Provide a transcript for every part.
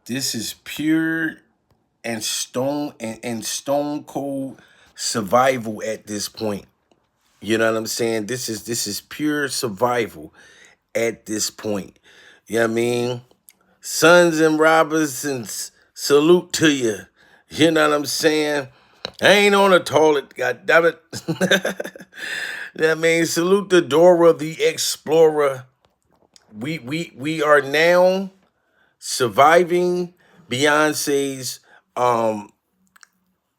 This is pure and stone cold survival at this point. You know what I'm saying? This is pure survival at this point. You know what I mean? Sons and robbers and salute to you. You know what I'm saying? I ain't on a toilet, god damn it. That means salute the Dora the Explorer. We are now surviving Beyonce's um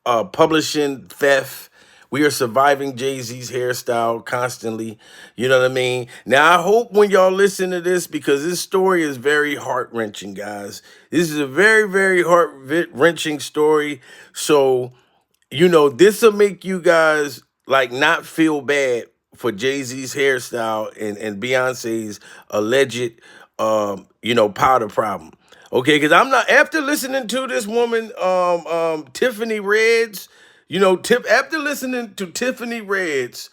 publishing theft. We are surviving Jay-Z's hairstyle constantly. You know what I mean? Now, I hope when y'all listen to this, because this story is very heart-wrenching, guys. This is a very, very heart-wrenching story. So, this will make you guys like not feel bad for Jay-Z's hairstyle and Beyonce's alleged powder problem. Okay, because I'm not after listening to this woman, Tiffany Red's, after listening to Tiffany Red's,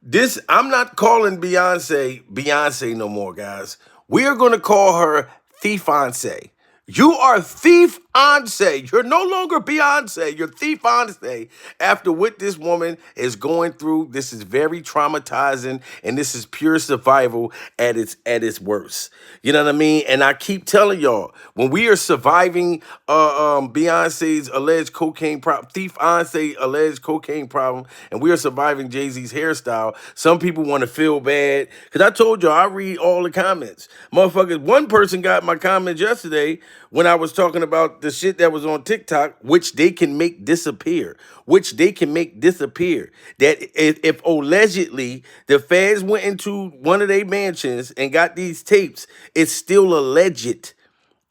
this I'm not calling Beyonce no more, guys. We are gonna call her Thiefance. You are Thiefance. You're no longer Beyonce. You're Thiefance. After what this woman is going through, this is very traumatizing, and this is pure survival at its worst. You know what I mean? And I keep telling y'all, when we are surviving Beyonce's alleged cocaine problem, Thiefance alleged cocaine problem, and we are surviving Jay-Z's hairstyle, some people want to feel bad. Because I told y'all, I read all the comments. Motherfuckers, one person got my comments yesterday when I was talking about the shit that was on TikTok, which they can make disappear. Which they can make disappear. That if allegedly the feds went into one of their mansions and got these tapes, it's still alleged.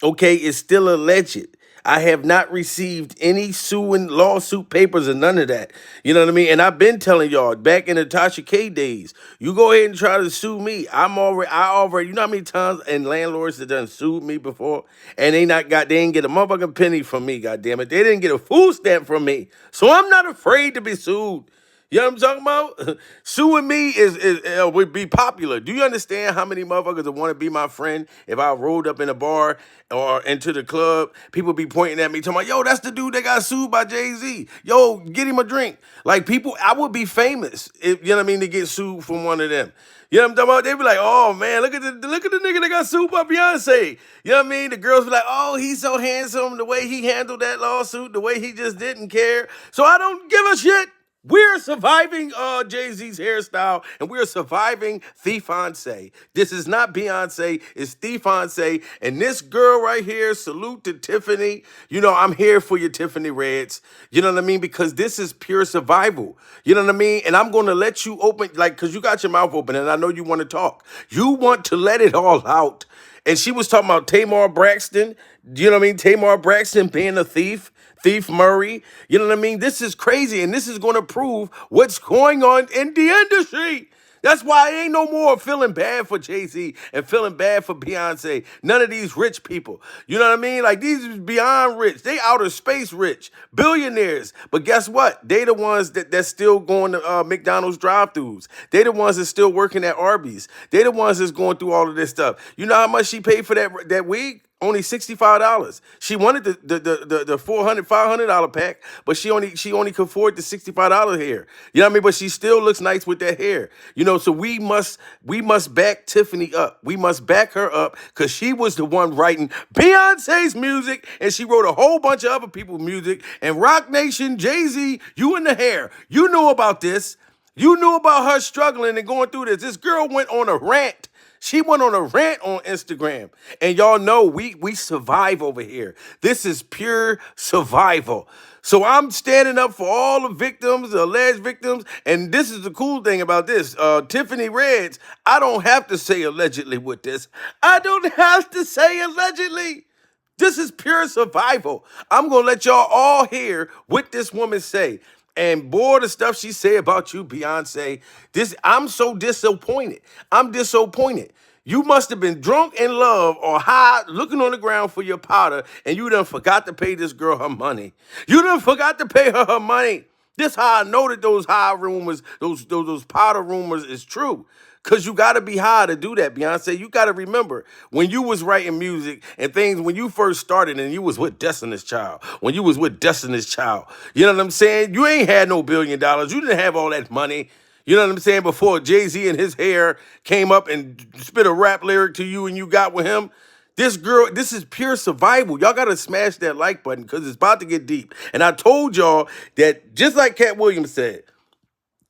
Okay, it's still alleged. I have not received any suing lawsuit papers or none of that. You know what I mean? And I've been telling y'all back in the Tasha K days, you go ahead and try to sue me. I already, you know how many times and landlords that done sued me before, and they ain't get a motherfucking penny from me. God damn it, they didn't get a food stamp from me, so I'm not afraid to be sued. You know what I'm talking about? Suing me would be popular. Do you understand how many motherfuckers would want to be my friend if I rolled up in a bar or into the club? People be pointing at me, talking about, yo, that's the dude that got sued by Jay-Z. Yo, get him a drink. Like people, I would be famous if you know what I mean to get sued from one of them. You know what I'm talking about? They be like, oh man, look at the nigga that got sued by Beyonce. You know what I mean? The girls be like, oh, he's so handsome, the way he handled that lawsuit, the way he just didn't care. So I don't give a shit. We're surviving Jay-Z's hairstyle, and we're surviving Thiefance. This is not Beyonce, it's Thiefance. And this girl right here, salute to Tiffany. I'm here for you, Tiffany Reds. You know what I mean? Because this is pure survival. You know what I mean? And I'm going to let you open, like, because you got your mouth open, and I know you want to talk. You want to let it all out. And she was talking about Tamar Braxton. You know what I mean? Tamar Braxton being a thief. Thief Murray. You know what I mean? This is crazy, and this is going to prove what's going on in the industry. That's why I ain't no more feeling bad for Jay-Z and feeling bad for Beyonce. None of these rich people. You know what I mean? Like, these is beyond rich. They outer space rich. Billionaires. But guess what? They the ones that's still going to McDonald's drive-thrus. They the ones that's still working at Arby's. They the ones that's going through all of this stuff. You know how much she paid for that wig? Only $65. She wanted the $400-$500 pack, but she only could afford the $65 hair. You know what I mean? But she still looks nice with that hair. So we must back Tiffany up. We must back her up because she was the one writing Beyonce's music, and she wrote a whole bunch of other people's music. And Rock Nation, Jay-Z, you in the hair. You knew about this. You knew about her struggling and going through this. This girl went on a rant. She went on a rant on Instagram. And y'all know we survive over here. This is pure survival. So I'm standing up for all the victims, the alleged victims. And this is the cool thing about this. Tiffany Reds, I don't have to say allegedly with this. I don't have to say allegedly. This is pure survival. I'm going to let y'all all hear what this woman say. And boy, the stuff she said about you, Beyonce, I'm so disappointed. I'm disappointed. You must have been drunk in love or high looking on the ground for your powder, and you done forgot to pay this girl her money. You done forgot to pay her money. This how I know that those high rumors, those powder rumors is true. Cause you gotta be high to do that, Beyonce. You gotta remember when you was writing music and things when you first started and you was with Destiny's Child. When you was with Destiny's Child, you know what I'm saying? You ain't had no $1 billion. You didn't have all that money. You know what I'm saying? Before Jay-Z and his hair came up and spit a rap lyric to you and you got with him. This girl, this is pure survival. Y'all gotta smash that like button because it's about to get deep. And I told y'all that just like Cat Williams said,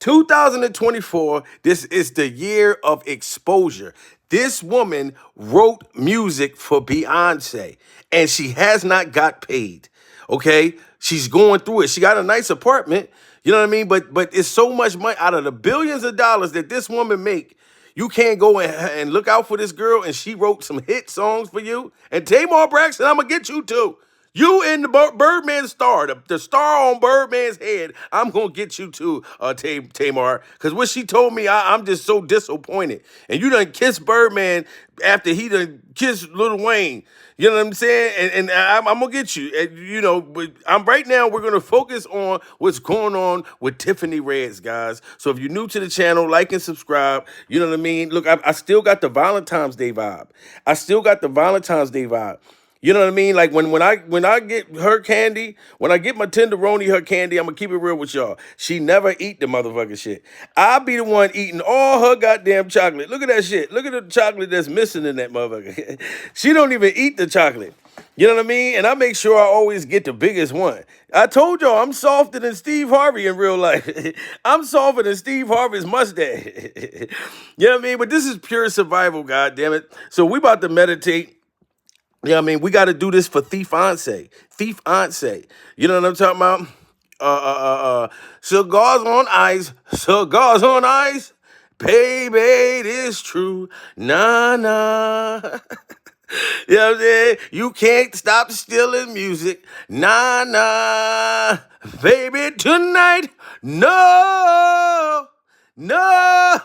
2024, this is the year of exposure. This woman wrote music for Beyonce and she has not got paid. Okay? She's going through it. She got a nice apartment, you know what I mean? But it's so much money out of the billions of dollars that this woman make. You can't go and look out for this girl and she wrote some hit songs for you. And Tamar Braxton, I'm gonna get you too. You and the Birdman star, the star on Birdman's head. I'm gonna get you too, Tamar. Cause what she told me, I'm just so disappointed. And you done kissed Birdman after he done kissed Lil Wayne. You know what I'm saying? And I'm gonna get you. And, you know, but I'm right now. We're gonna focus on what's going on with Tiffany Reds, guys. So if you're new to the channel, like and subscribe. You know what I mean? Look, I still got the Valentine's Day vibe. I still got the Valentine's Day vibe. You know what I mean? Like when I get her candy, when I get my tenderoni her candy, I'm gonna keep it real with y'all. She never eat the motherfucking shit. I'll be the one eating all her goddamn chocolate. Look at that shit. Look at the chocolate that's missing in that motherfucker. She don't even eat the chocolate. You know what I mean? And I make sure I always get the biggest one. I told y'all I'm softer than Steve Harvey in real life. I'm softer than Steve Harvey's mustache. You know what I mean? But this is pure survival, goddamn it. So we about to meditate. Yeah, I mean, we got to do this for Beyonce. Beyonce. You know what I'm talking about? Cigars on ice. Cigars on ice. Baby, it is true. Nah, nah. You know what I'm saying? You can't stop stealing music. Nah, nah. Baby, tonight. No. No,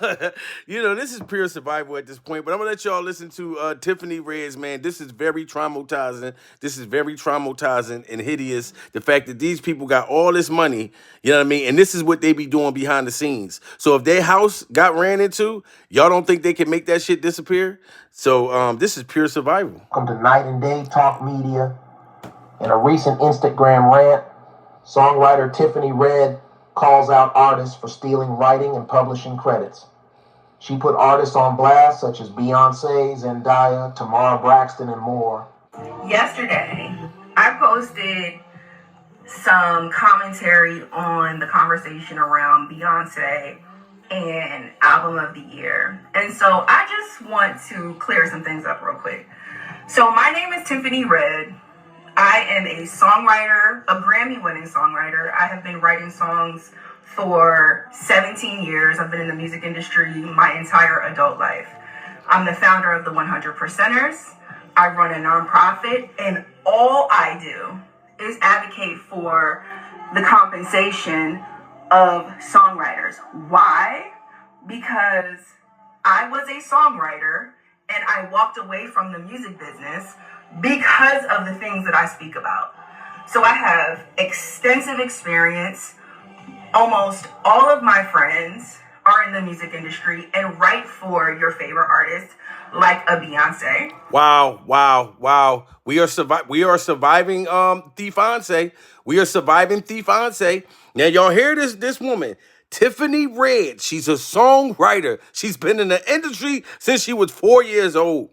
you know, this is pure survival at this point, but I'm gonna let y'all listen to Tiffany Red's, man. This is very traumatizing. This is very traumatizing and hideous. The fact that these people got all this money, you know what I mean? And this is what they be doing behind the scenes. So if their house got ran into, y'all don't think they can make that shit disappear? So this is pure survival. Welcome to Night and Day Talk Media. In a recent Instagram rant, songwriter Tiffany Red calls out artists for stealing writing and publishing credits. She put artists on blast such as Beyoncé, Zendaya, Tamar Braxton, and more. Yesterday, I posted some commentary on the conversation around Beyonce and Album of the Year. And so I just want to clear some things up real quick. So my name is Tiffany Red. I am a songwriter, a Grammy-winning songwriter. I have been writing songs for 17 years. I've been in the music industry my entire adult life. I'm the founder of the 100%ers. I run a nonprofit, and all I do is advocate for the compensation of songwriters. Why? Because I was a songwriter, and I walked away from the music business because of the things that I speak about. So I have extensive experience. Almost all of my friends are in the music industry and write for your favorite artists like a Beyonce. Wow, wow, wow. We are surviving Beyonce. We are surviving Beyonce. Now y'all hear this woman, Tiffany Red. She's a songwriter. She's been in the industry since she was 4 years old.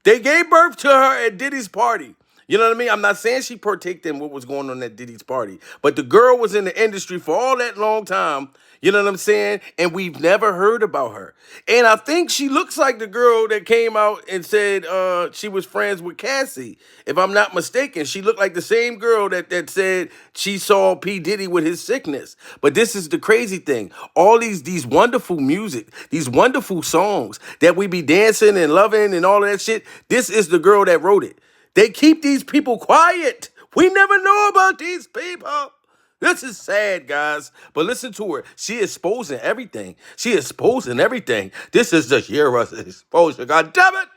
They gave birth to her at Diddy's party. You know what I mean? I'm not saying she partaked in what was going on at Diddy's party, but the girl was in the industry for all that long time. You know what I'm saying? And we've never heard about her. And I think she looks like the girl that came out and said she was friends with Cassie. If I'm not mistaken, she looked like the same girl that said she saw P. Diddy with his sickness. But this is the crazy thing. All these wonderful music, these wonderful songs that we be dancing and loving and all of that shit, this is the girl that wrote it. They keep these people quiet. We never know about these people. This is sad, guys. But listen to her. She exposing everything. She exposing everything. This is the year of exposure. God damn it.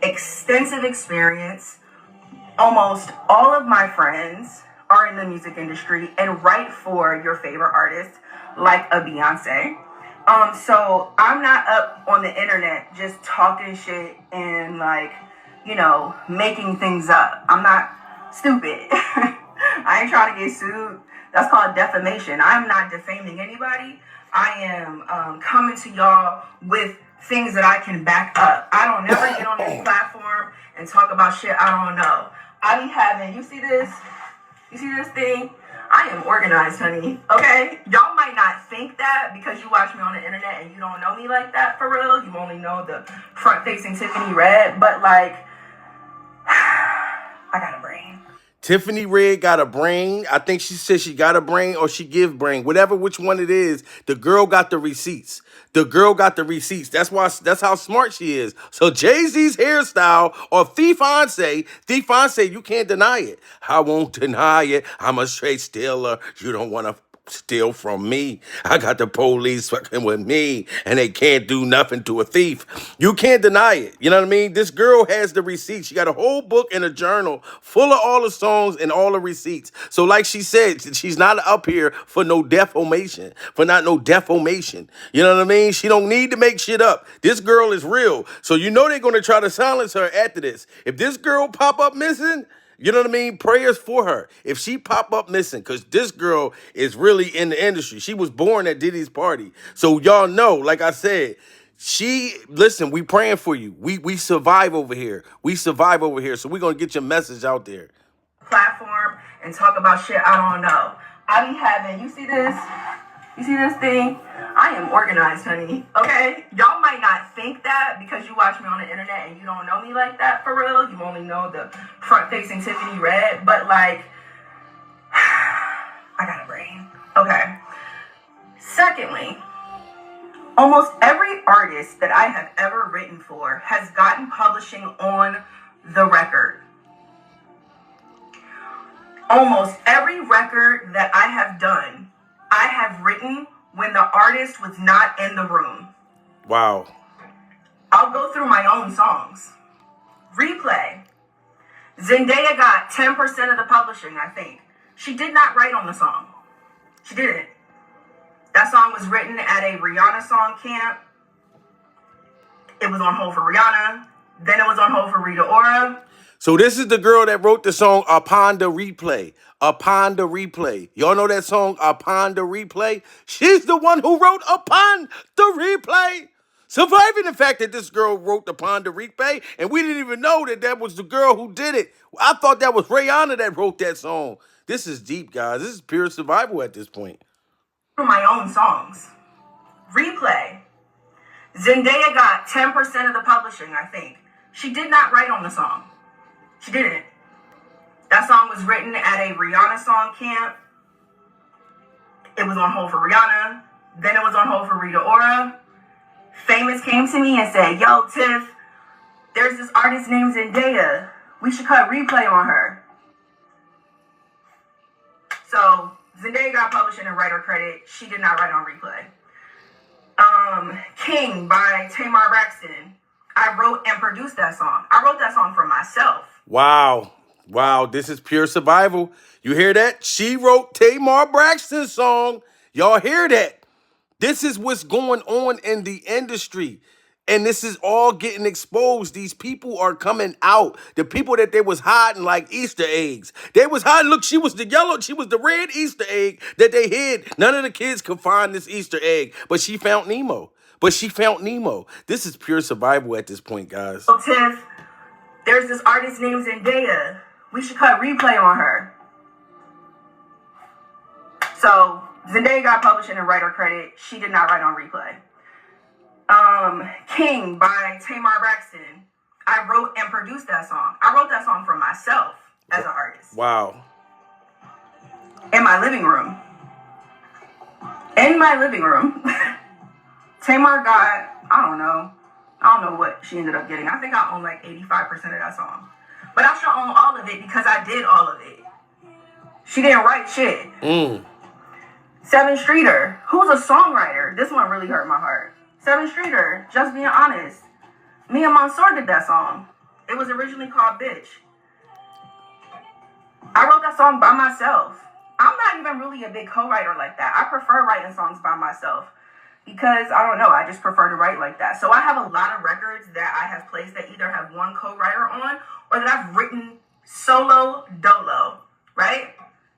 Extensive experience. Almost all of my friends are in the music industry and write for your favorite artists like a Beyonce. So I'm not up on the internet just talking shit and like, making things up. I'm not stupid. I ain't trying to get sued. That's called defamation. I'm not defaming anybody. I am coming to y'all with things that I can back up. I don't never get on this platform and talk about shit I don't know. I be having, you see this? You see this thing? I am organized, honey. Okay? Y'all might not think that because you watch me on the internet and you don't know me like that for real. You only know the front-facing Tiffany Red. But, like, I got a brain. Tiffany Red got a brain. I think she said she got a brain or she give brain. Whatever which one it is, the girl got the receipts. The girl got the receipts. That's how smart she is. So Jay-Z's hairstyle or Beyonce, you can't deny it. I won't deny it. I'm a straight stealer. You don't want to steal from me. I got the police fucking with me and they can't do nothing to a thief. You can't deny it. You know what I mean? This girl has the receipts. She got a whole book and a journal full of all the songs and all the receipts. So like she said, she's not up here for no defamation, no defamation. You know what I mean? She don't need to make shit up. This girl is real. So you know they're going to try to silence her after this. If this girl pop up missing, you know what I mean? Prayers for her. If she pop up missing, because this girl is really in the industry. She was born at Diddy's party. So y'all know, like I said, listen, we praying for you. We survive over here. We survive over here. So we're going to get your message out there. Platform and talk about shit I don't know. I be having, you see this? You see this thing? I am organized, honey. Okay? Y'all might not think that because you watch me on the internet and you don't know me like that for real. You only know the front-facing Tiffany Red. But, like, I got a brain. Okay. Secondly, almost every artist that I have ever written for has gotten publishing on the record. Almost every record that I have done, I have written when the artist was not in the room. Wow. I'll go through my own songs. Replay. Zendaya got 10% of the publishing, I think. She did not write on the song. She didn't. That song was written at a Rihanna song camp. It was on hold for Rihanna. Then it was on hold for Rita Ora. So this is the girl that wrote the song Upon the Replay. Upon the Replay. Y'all know that song Upon the Replay? She's the one who wrote Upon the Replay. Surviving the fact that this girl wrote Upon the Replay, and we didn't even know that was the girl who did it. I thought that was Rihanna that wrote that song. This is deep, guys. This is pure survival at this point. My own songs. Replay. Zendaya got 10% of the publishing, I think. She did not write on the song. She didn't. That song was written at a Rihanna song camp. It was on hold for Rihanna. Then it was on hold for Rita Ora. Famous came to me and said, yo, Tiff, there's this artist named Zendaya. We should cut Replay on her. So Zendaya got publishing and writer credit. She did not write on Replay. King by Tamar Braxton. I wrote and produced that song. I wrote that song for myself. Wow. Wow, this is pure survival. You hear that? She wrote Tamar Braxton's song. Y'all hear that? This is what's going on in the industry. And this is all getting exposed. These people are coming out. The people that they was hiding like Easter eggs. They was hiding. Look, she was the red Easter egg that they hid. None of the kids could find this Easter egg. But she found Nemo. This is pure survival at this point, guys. So, Tiff, there's this artist named Zendaya. We should cut Replay on her. So Zendaya got publishing and writer credit. She did not write on Replay. King by Tamar Braxton. I wrote and produced that song. I wrote that song for myself as an artist. Wow. In my living room. Tamar got, I don't know what she ended up getting. I think I own like 85% of that song. But I should own all of it because I did all of it. She didn't write shit. Seven Streeter, who's a songwriter. This one really hurt my heart. Seven Streeter, just being honest. Me and Mansour did that song. It was originally called Bitch. I wrote that song by myself. I'm not even really a big co-writer like that. I prefer writing songs by myself. Because I don't know, I just prefer to write like that. So I have a lot of records that I have placed that either have one co-writer on or that I've written solo dolo, right?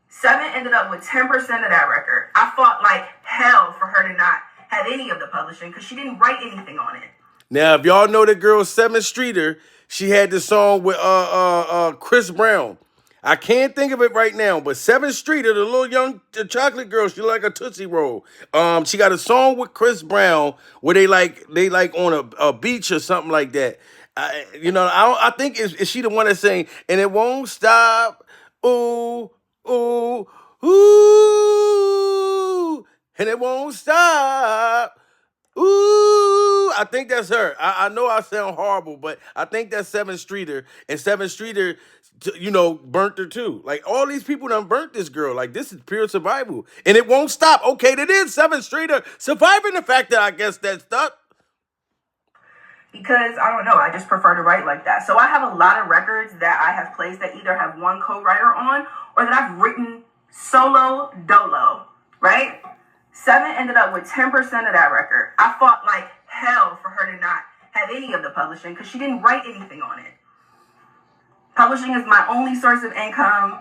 7 ended up with 10% of that record. I fought like hell for her to not have any of the publishing because she didn't write anything on it. Now, if y'all know the girl 7th Streeter, she had this song with Chris Brown. I can't think of it right now, but 7th Streeter, the little young chocolate girl, she like a Tootsie Roll. She got a song with Chris Brown where they like on a beach or something like that. I think is she the one that's saying, and it won't stop, ooh, ooh, ooh, and it won't stop. Ooh, I think that's her. I know I sound horrible, but I think that's 7th Streeter. And 7th Streeter, burnt her too. Like, all these people done burnt this girl. Like, this is pure survival. And it won't stop. Okay, that is 7th Streeter surviving the fact that I guess that's stuck. Because I don't know, I just prefer to write like that. So I have a lot of records that I have placed that either have one co-writer on or that I've written solo dolo, right? 7 ended up with 10% of that record. I fought like hell for her to not have any of the publishing because she didn't write anything on it. Publishing is my only source of income.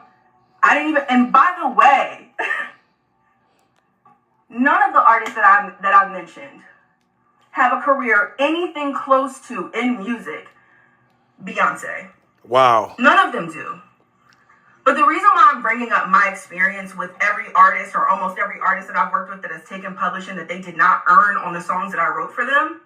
And by the way, none of the artists that I've mentioned have a career anything close to in music Beyonce. Wow. None of them do. But the reason why I'm bringing up my experience with every artist or almost every artist that I've worked with that has taken publishing that they did not earn on the songs that I wrote for them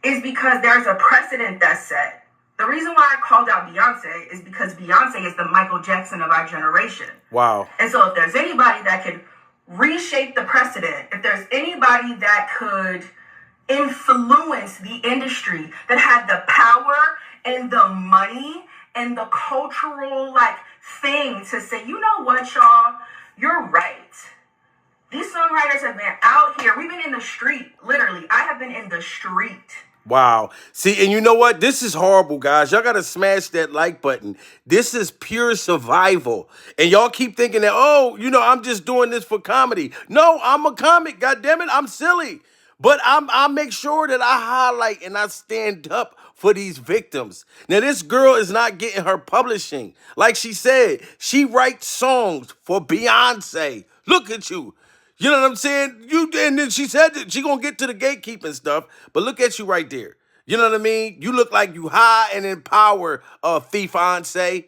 is because there's a precedent that's set. The reason why I called out Beyonce is because Beyonce is the Michael Jackson of our generation. Wow. And so if there's anybody that could reshape the precedent, if there's anybody that could influence the industry, that had the power and the money and the cultural thing to say, you know what, y'all, you're right. These songwriters have been out here. We've been in the street, literally. I have been in the street. Wow. See, and you know what? This is horrible, guys. Y'all got to smash that like button. This is pure survival. And y'all keep thinking that, I'm just doing this for comedy. No, I'm a comic. God damn it. I'm silly. But I make sure that I highlight and I stand up for these victims. Now, this girl is not getting her publishing. Like she said, she writes songs for Beyonce. Look at you. You know what I'm saying? And then she said that she gonna get to the gatekeeping stuff, but look at you right there. You know what I mean? You look like you high and in power, Beyonce.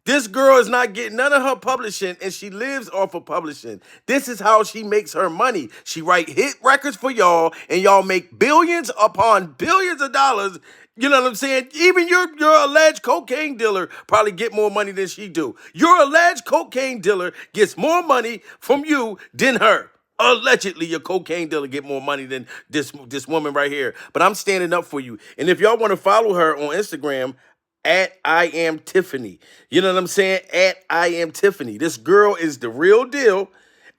This girl is not getting none of her publishing, and she lives off of publishing. This is how she makes her money. She write hit records for y'all, and y'all make billions upon billions of dollars. You know what I'm saying? Even your alleged cocaine dealer probably get more money than she do. Your alleged cocaine dealer gets more money from you than her. Allegedly, your cocaine dealer get more money than this woman right here. But I'm standing up for you. And if y'all want to follow her on Instagram, at I am Tiffany. You know what I'm saying? At I am Tiffany. This girl is the real deal.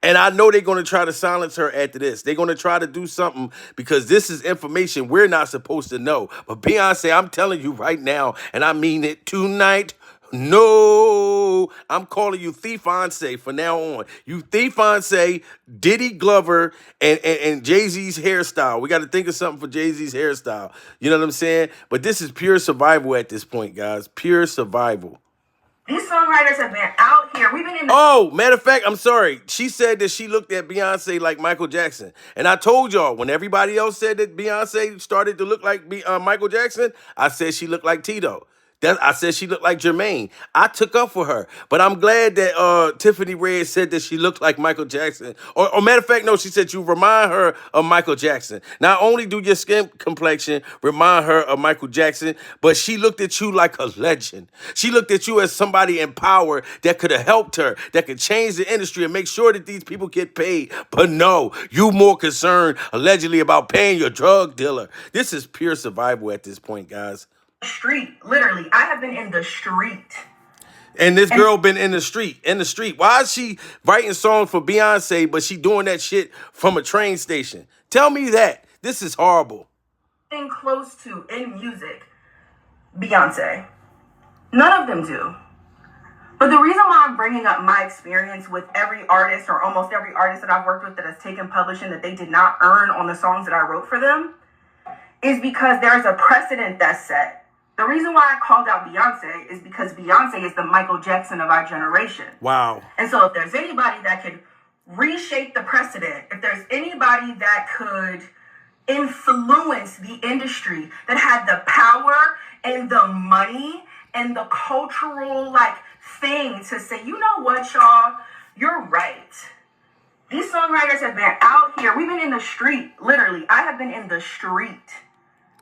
And I know they're going to try to silence her after this. They're going to try to do something because this is information we're not supposed to know. But Beyonce, I'm telling you right now, and I mean it tonight, no, I'm calling you Beyonce from now on. You Beyonce, Diddy Glover, and Jay-Z's hairstyle. We got to think of something for Jay-Z's hairstyle. You know what I'm saying? But this is pure survival at this point, guys. Pure survival. These songwriters have been out here. We've been in the... Oh, matter of fact, I'm sorry. She said that she looked at Beyonce like Michael Jackson. And I told y'all, when everybody else said that Beyonce started to look like Michael Jackson, I said she looked like Tito. I said she looked like Jermaine. I took up for her. But I'm glad that Tiffany Red said that she looked like Michael Jackson. Or matter of fact, no, she said you remind her of Michael Jackson. Not only do your skin complexion remind her of Michael Jackson, but she looked at you like a legend. She looked at you as somebody in power that could have helped her, that could change the industry and make sure that these people get paid. But no, you more concerned allegedly about paying your drug dealer. This is pure survival at this point, guys. Street, literally. I have been in the street. And this girl been in the street. Why is she writing songs for Beyonce, but she doing that shit from a train station? Tell me that. This is horrible. Thing close to in music, Beyonce. None of them do. But the reason why I'm bringing up my experience with every artist or almost every artist that I've worked with that has taken publishing that they did not earn on the songs that I wrote for them is because there's a precedent that's set. The reason why I called out Beyonce is because Beyonce is the Michael Jackson of our generation. Wow. And so if there's anybody that could reshape the precedent, if there's anybody that could influence the industry, that had the power and the money and the cultural thing to say, you know what, y'all, you're right. These songwriters have been out here. We've been in the street. Literally, I have been in the street.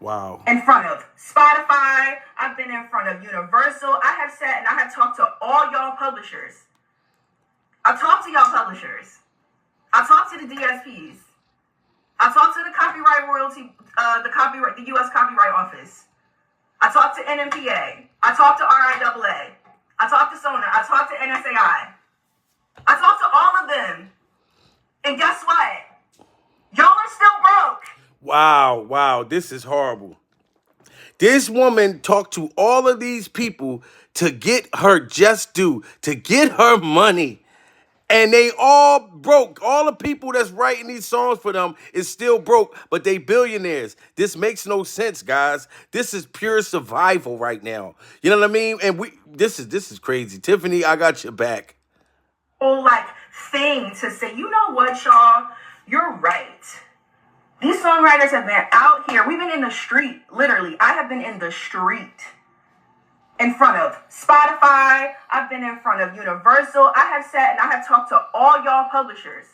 Wow. In front of Spotify. I've been in front of Universal. I have sat and I have talked to all y'all publishers. I talked to y'all publishers. I talked to the DSPs. I talked to the copyright royalty, the U.S. Copyright Office. I talked to NMPA. I talked to RIAA. I talked to SONA. I talked to NSAI. I talked to all of them. And guess what? Y'all are still broke. Wow. This is horrible. This woman talked to all of these people to get her just due, to get her money. And they all broke. All the people that's writing these songs for them is still broke, but they billionaires. This makes no sense, guys. This is pure survival right now. You know what I mean? And this is crazy. Tiffany, I got your back. Thing to say, you know what, y'all, you're right. These songwriters have been out here. We've been in the street. Literally, I have been in the street. In front of Spotify. I've been in front of Universal. I have sat and I have talked to all y'all publishers.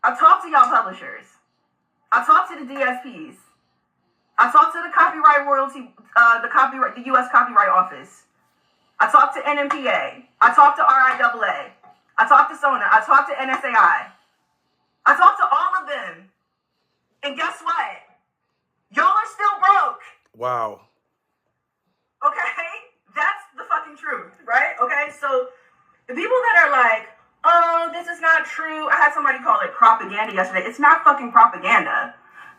I talked to y'all publishers. I talked to the DSPs. I talked to the copyright royalty, the U.S. Copyright Office. I talked to NMPA. I talked to RIAA. I talked to SONA. I talked to NSAI. I talked to all of them. And guess what? Y'all are still broke. Wow. Okay? That's the fucking truth, right? Okay? So the people that are like, oh, this is not true. I had somebody call it propaganda yesterday. It's not fucking propaganda.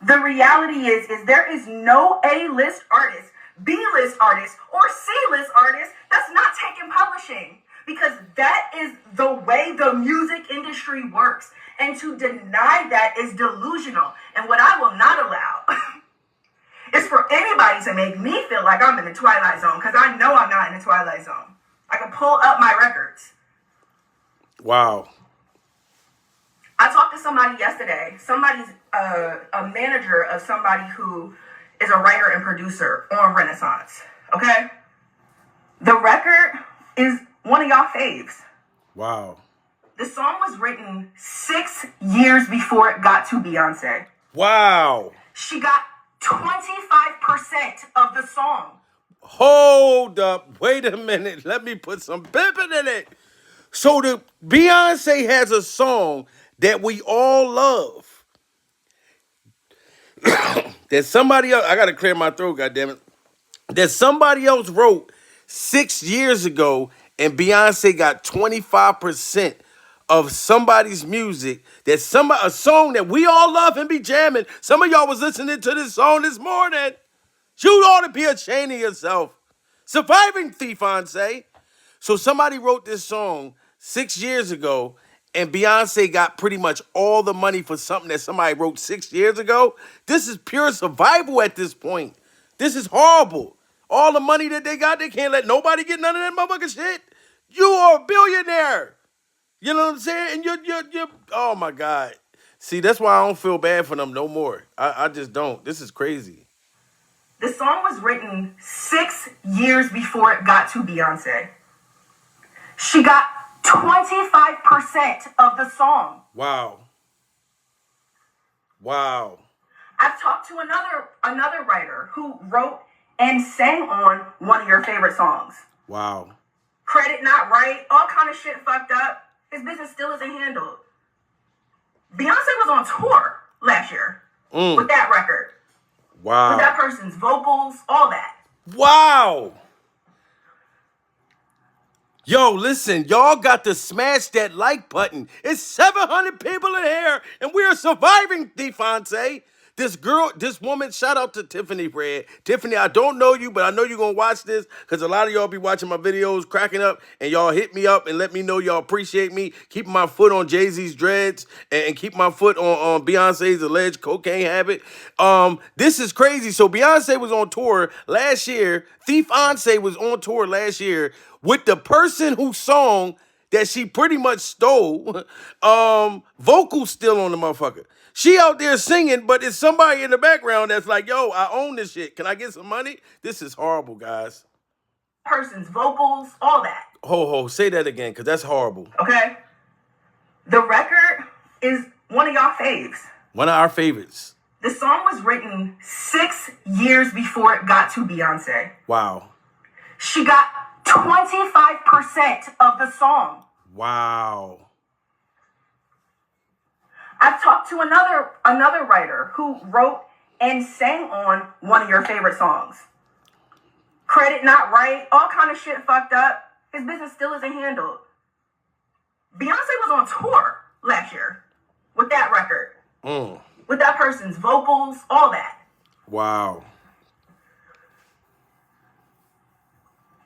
The reality is there is no A-list artist, B-list artist, or C-list artist that's not taking publishing. Because that is the way the music industry works. And to deny that is delusional. And what I will not allow is for anybody to make me feel like I'm in the Twilight Zone. Because I know I'm not in the Twilight Zone. I can pull up my records. Wow. I talked to somebody yesterday. Somebody's a manager of somebody who is a writer and producer on Renaissance. Okay? The record is one of y'all faves. Wow. The song was written 6 years before it got to Beyonce. Wow. She got 25% of the song. Hold up. Wait a minute. Let me put some pimping in it. So the Beyonce has a song that we all love. That somebody else, I got to clear my throat, goddammit. That somebody else wrote 6 years ago, and Beyonce got 25% of somebody's music, a song that we all love and be jamming. Some of y'all was listening to this song this morning. You ought to be ashamed of yourself. Surviving Beyonce. So somebody wrote this song 6 years ago, and Beyonce got pretty much all the money for something that somebody wrote 6 years ago. This is pure survival at this point. This is horrible. All the money that they got, they can't let nobody get none of that motherfucking shit. You are a billionaire. You know what I'm saying? And you're oh my God. See, that's why I don't feel bad for them no more. I just don't. This is crazy. The song was written 6 years before it got to Beyonce. She got 25% of the song. Wow. Wow. I've talked to another writer who wrote and sang on one of your favorite songs. Wow. Credit not right, all kind of shit fucked up. His business still isn't handled. Beyonce was on tour last year with that record. Wow. With that person's vocals, all that. Wow. Yo, listen, y'all got to smash that like button. It's 700 people in here, and we are surviving, Beyonce. This girl, this woman, shout out to Tiffany Red. Tiffany, I don't know you, but I know you're going to watch this because a lot of y'all be watching my videos, cracking up, and y'all hit me up and let me know y'all appreciate me, keeping my foot on Jay-Z's dreads and keep my foot on Beyonce's alleged cocaine habit. This is crazy. So Beyonce was on tour last year. Thief-Once was on tour last year with the person whose song that she pretty much stole, vocals still on the motherfucker. She out there singing, but it's somebody in the background that's like, yo, I own this shit. Can I get some money? This is horrible, guys. Person's vocals, all that. Ho, say that again, because that's horrible. Okay? The record is one of y'all faves. One of our favorites. The song was written 6 years before it got to Beyonce. Wow. She got 25% of the song. Wow. I've talked to another writer who wrote and sang on one of your favorite songs. Credit not right, all kind of shit fucked up. His business still isn't handled. Beyonce was on tour last year with that record. With that person's vocals, all that. Wow.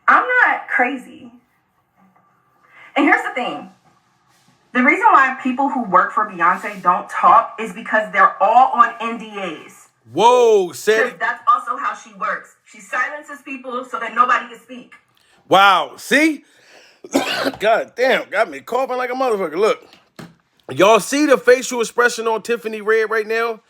I'm not crazy. And here's the thing. The reason why people who work for Beyonce don't talk is because they're all on NDAs. Whoa, That's also how she works. She silences people so that nobody can speak. Wow, see? God damn, got me coughing like a motherfucker. Look, y'all see the facial expression on Tiffany Red right now?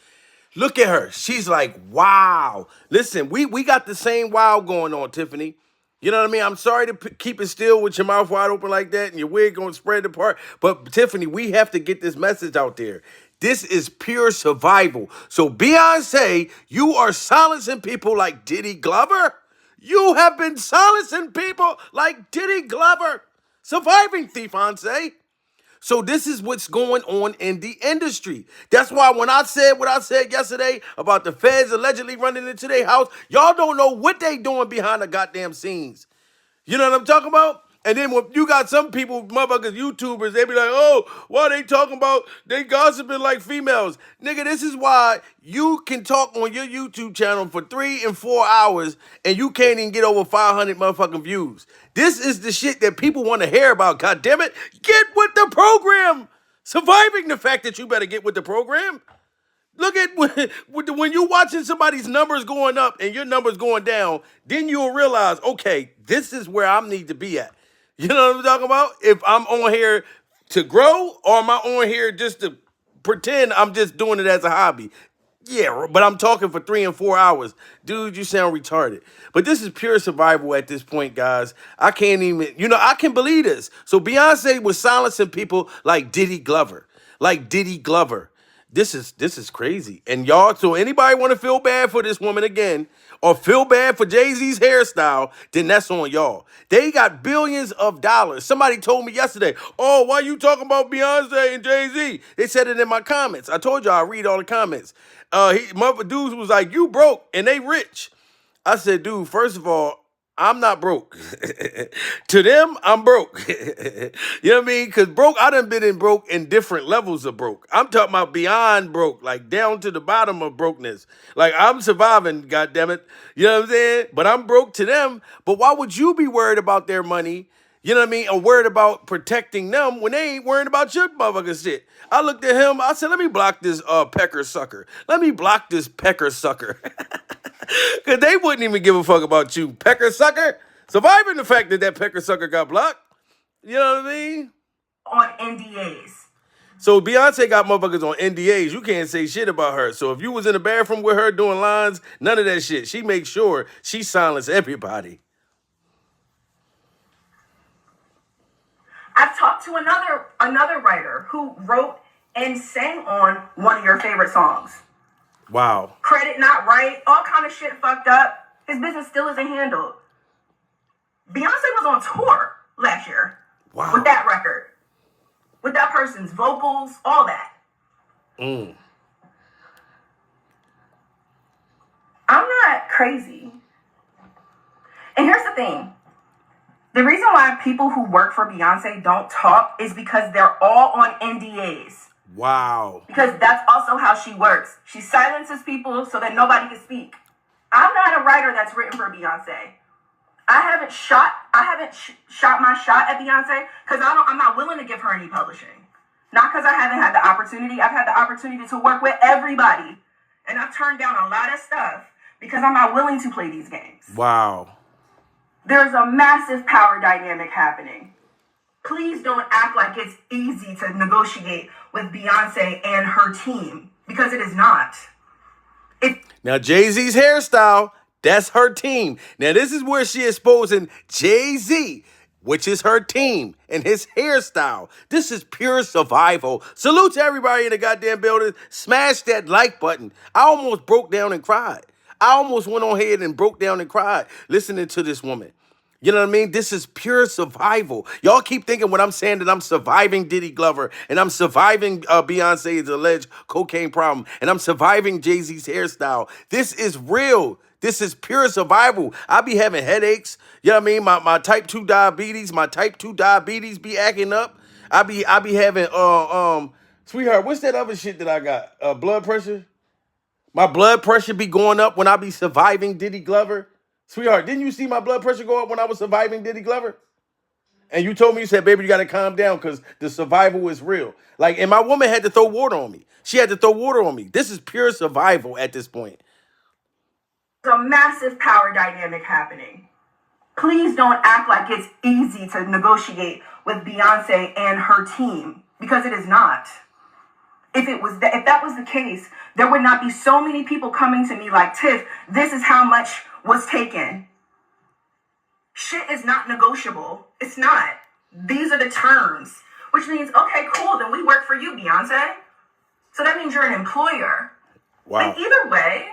Look at her. She's like, wow. Listen, we got the same wow going on, Tiffany. You know what I mean? I'm sorry to keep it still with your mouth wide open like that and your wig going to spread apart. But, Tiffany, we have to get this message out there. This is pure survival. So, Beyonce, you are silencing people like Diddy Glover. You have been silencing people like Diddy Glover. Surviving, Thief-Once. So this is what's going on in the industry. That's why when I said what I said yesterday about the feds allegedly running into their house, y'all don't know what they doing behind the goddamn scenes. You know what I'm talking about? And then when you got some people, motherfuckers, YouTubers, they be like, oh, why they talking about they gossiping like females? Nigga, this is why you can talk on your YouTube channel for 3 and 4 hours and you can't even get over 500 motherfucking views. This is the shit that people want to hear about. God damn it. Get with the program. Surviving the fact that you better get with the program. Look at when you're watching somebody's numbers going up and your numbers going down, then you'll realize, okay, this is where I need to be at. You know what I'm talking about? If I'm on here to grow or am I on here just to pretend I'm just doing it as a hobby? Yeah, but I'm talking for 3 and 4 hours. Dude, you sound retarded. But this is pure survival at this point, guys. I can't even, I can believe this. So Beyonce was silencing people like Diddy Glover. This is crazy. And y'all, so anybody want to feel bad for this woman again or feel bad for Jay-Z's hairstyle, then that's on y'all. They got billions of dollars. Somebody told me yesterday, oh, why you talking about Beyonce and Jay-Z? They said it in my comments. I told y'all I read all the comments. Dudes was like, you broke and they rich. I said, dude, first of all, I'm not broke. To them, I'm broke. You know what I mean? Because I done been in broke in different levels of broke. I'm talking about beyond broke, like down to the bottom of brokenness. Like I'm surviving, goddammit. You know what I'm saying? But I'm broke to them. But why would you be worried about their money? You know what I mean? Or worried about protecting them when they ain't worried about your motherfucking shit. I looked at him. I said, let me block this pecker sucker. Let me block this pecker sucker. Because they wouldn't even give a fuck about you, pecker sucker. Surviving the fact that pecker sucker got blocked. You know what I mean? On NDAs. So Beyonce got motherfuckers on NDAs. You can't say shit about her. So if you was in the bathroom with her doing lines, none of that shit. She makes sure she silenced everybody. I've talked to another writer who wrote and sang on one of your favorite songs. Wow. Credit not right, all kind of shit fucked up. His business still isn't handled. Beyonce was on tour last year. Wow. With that record. With that person's vocals, all that. I'm not crazy. And here's the thing. The reason why people who work for Beyonce don't talk is because they're all on NDAs. Wow. Because that's also how she works. She silences people so that nobody can speak. I'm not a writer that's written for Beyonce. I haven't shot my shot at Beyonce because I'm not willing to give her any publishing. Not because I haven't had the opportunity. I've had the opportunity to work with everybody. And I've turned down a lot of stuff because I'm not willing to play these games. Wow. There's a massive power dynamic happening. Please don't act like it's easy to negotiate with Beyonce and her team, because it is not. Now, Jay-Z's hairstyle, that's her team. Now, this is where she exposing Jay-Z, which is her team, and his hairstyle. This is pure survival. Salute to everybody in the goddamn building. Smash that like button. I almost broke down and cried. I almost went on ahead and broke down and cried listening to this woman. You know what I mean? This is pure survival. Y'all keep thinking when I'm saying that I'm surviving Diddy Glover and I'm surviving Beyonce's alleged cocaine problem and I'm surviving Jay-Z's hairstyle. This is real. This is pure survival. I be having headaches. You know what I mean? My type 2 diabetes, be acting up. I be having sweetheart, what's that other shit that I got? Blood pressure? My blood pressure be going up when I be surviving Diddy Glover. Sweetheart, didn't you see my blood pressure go up when I was surviving Diddy Glover? And you told me, you said, baby, you got to calm down because the survival is real. Like, and my woman had to throw water on me. She had to throw water on me. This is pure survival at this point. There's a massive power dynamic happening. Please don't act like it's easy to negotiate with Beyonce and her team, because it is not. If that was the case, there would not be so many people coming to me like, Tiff, this is how much was taken. Shit is not negotiable. It's not. These are the terms, which means, okay, cool, then we work for you, Beyonce. So that means you're an employer. Wow. But either way,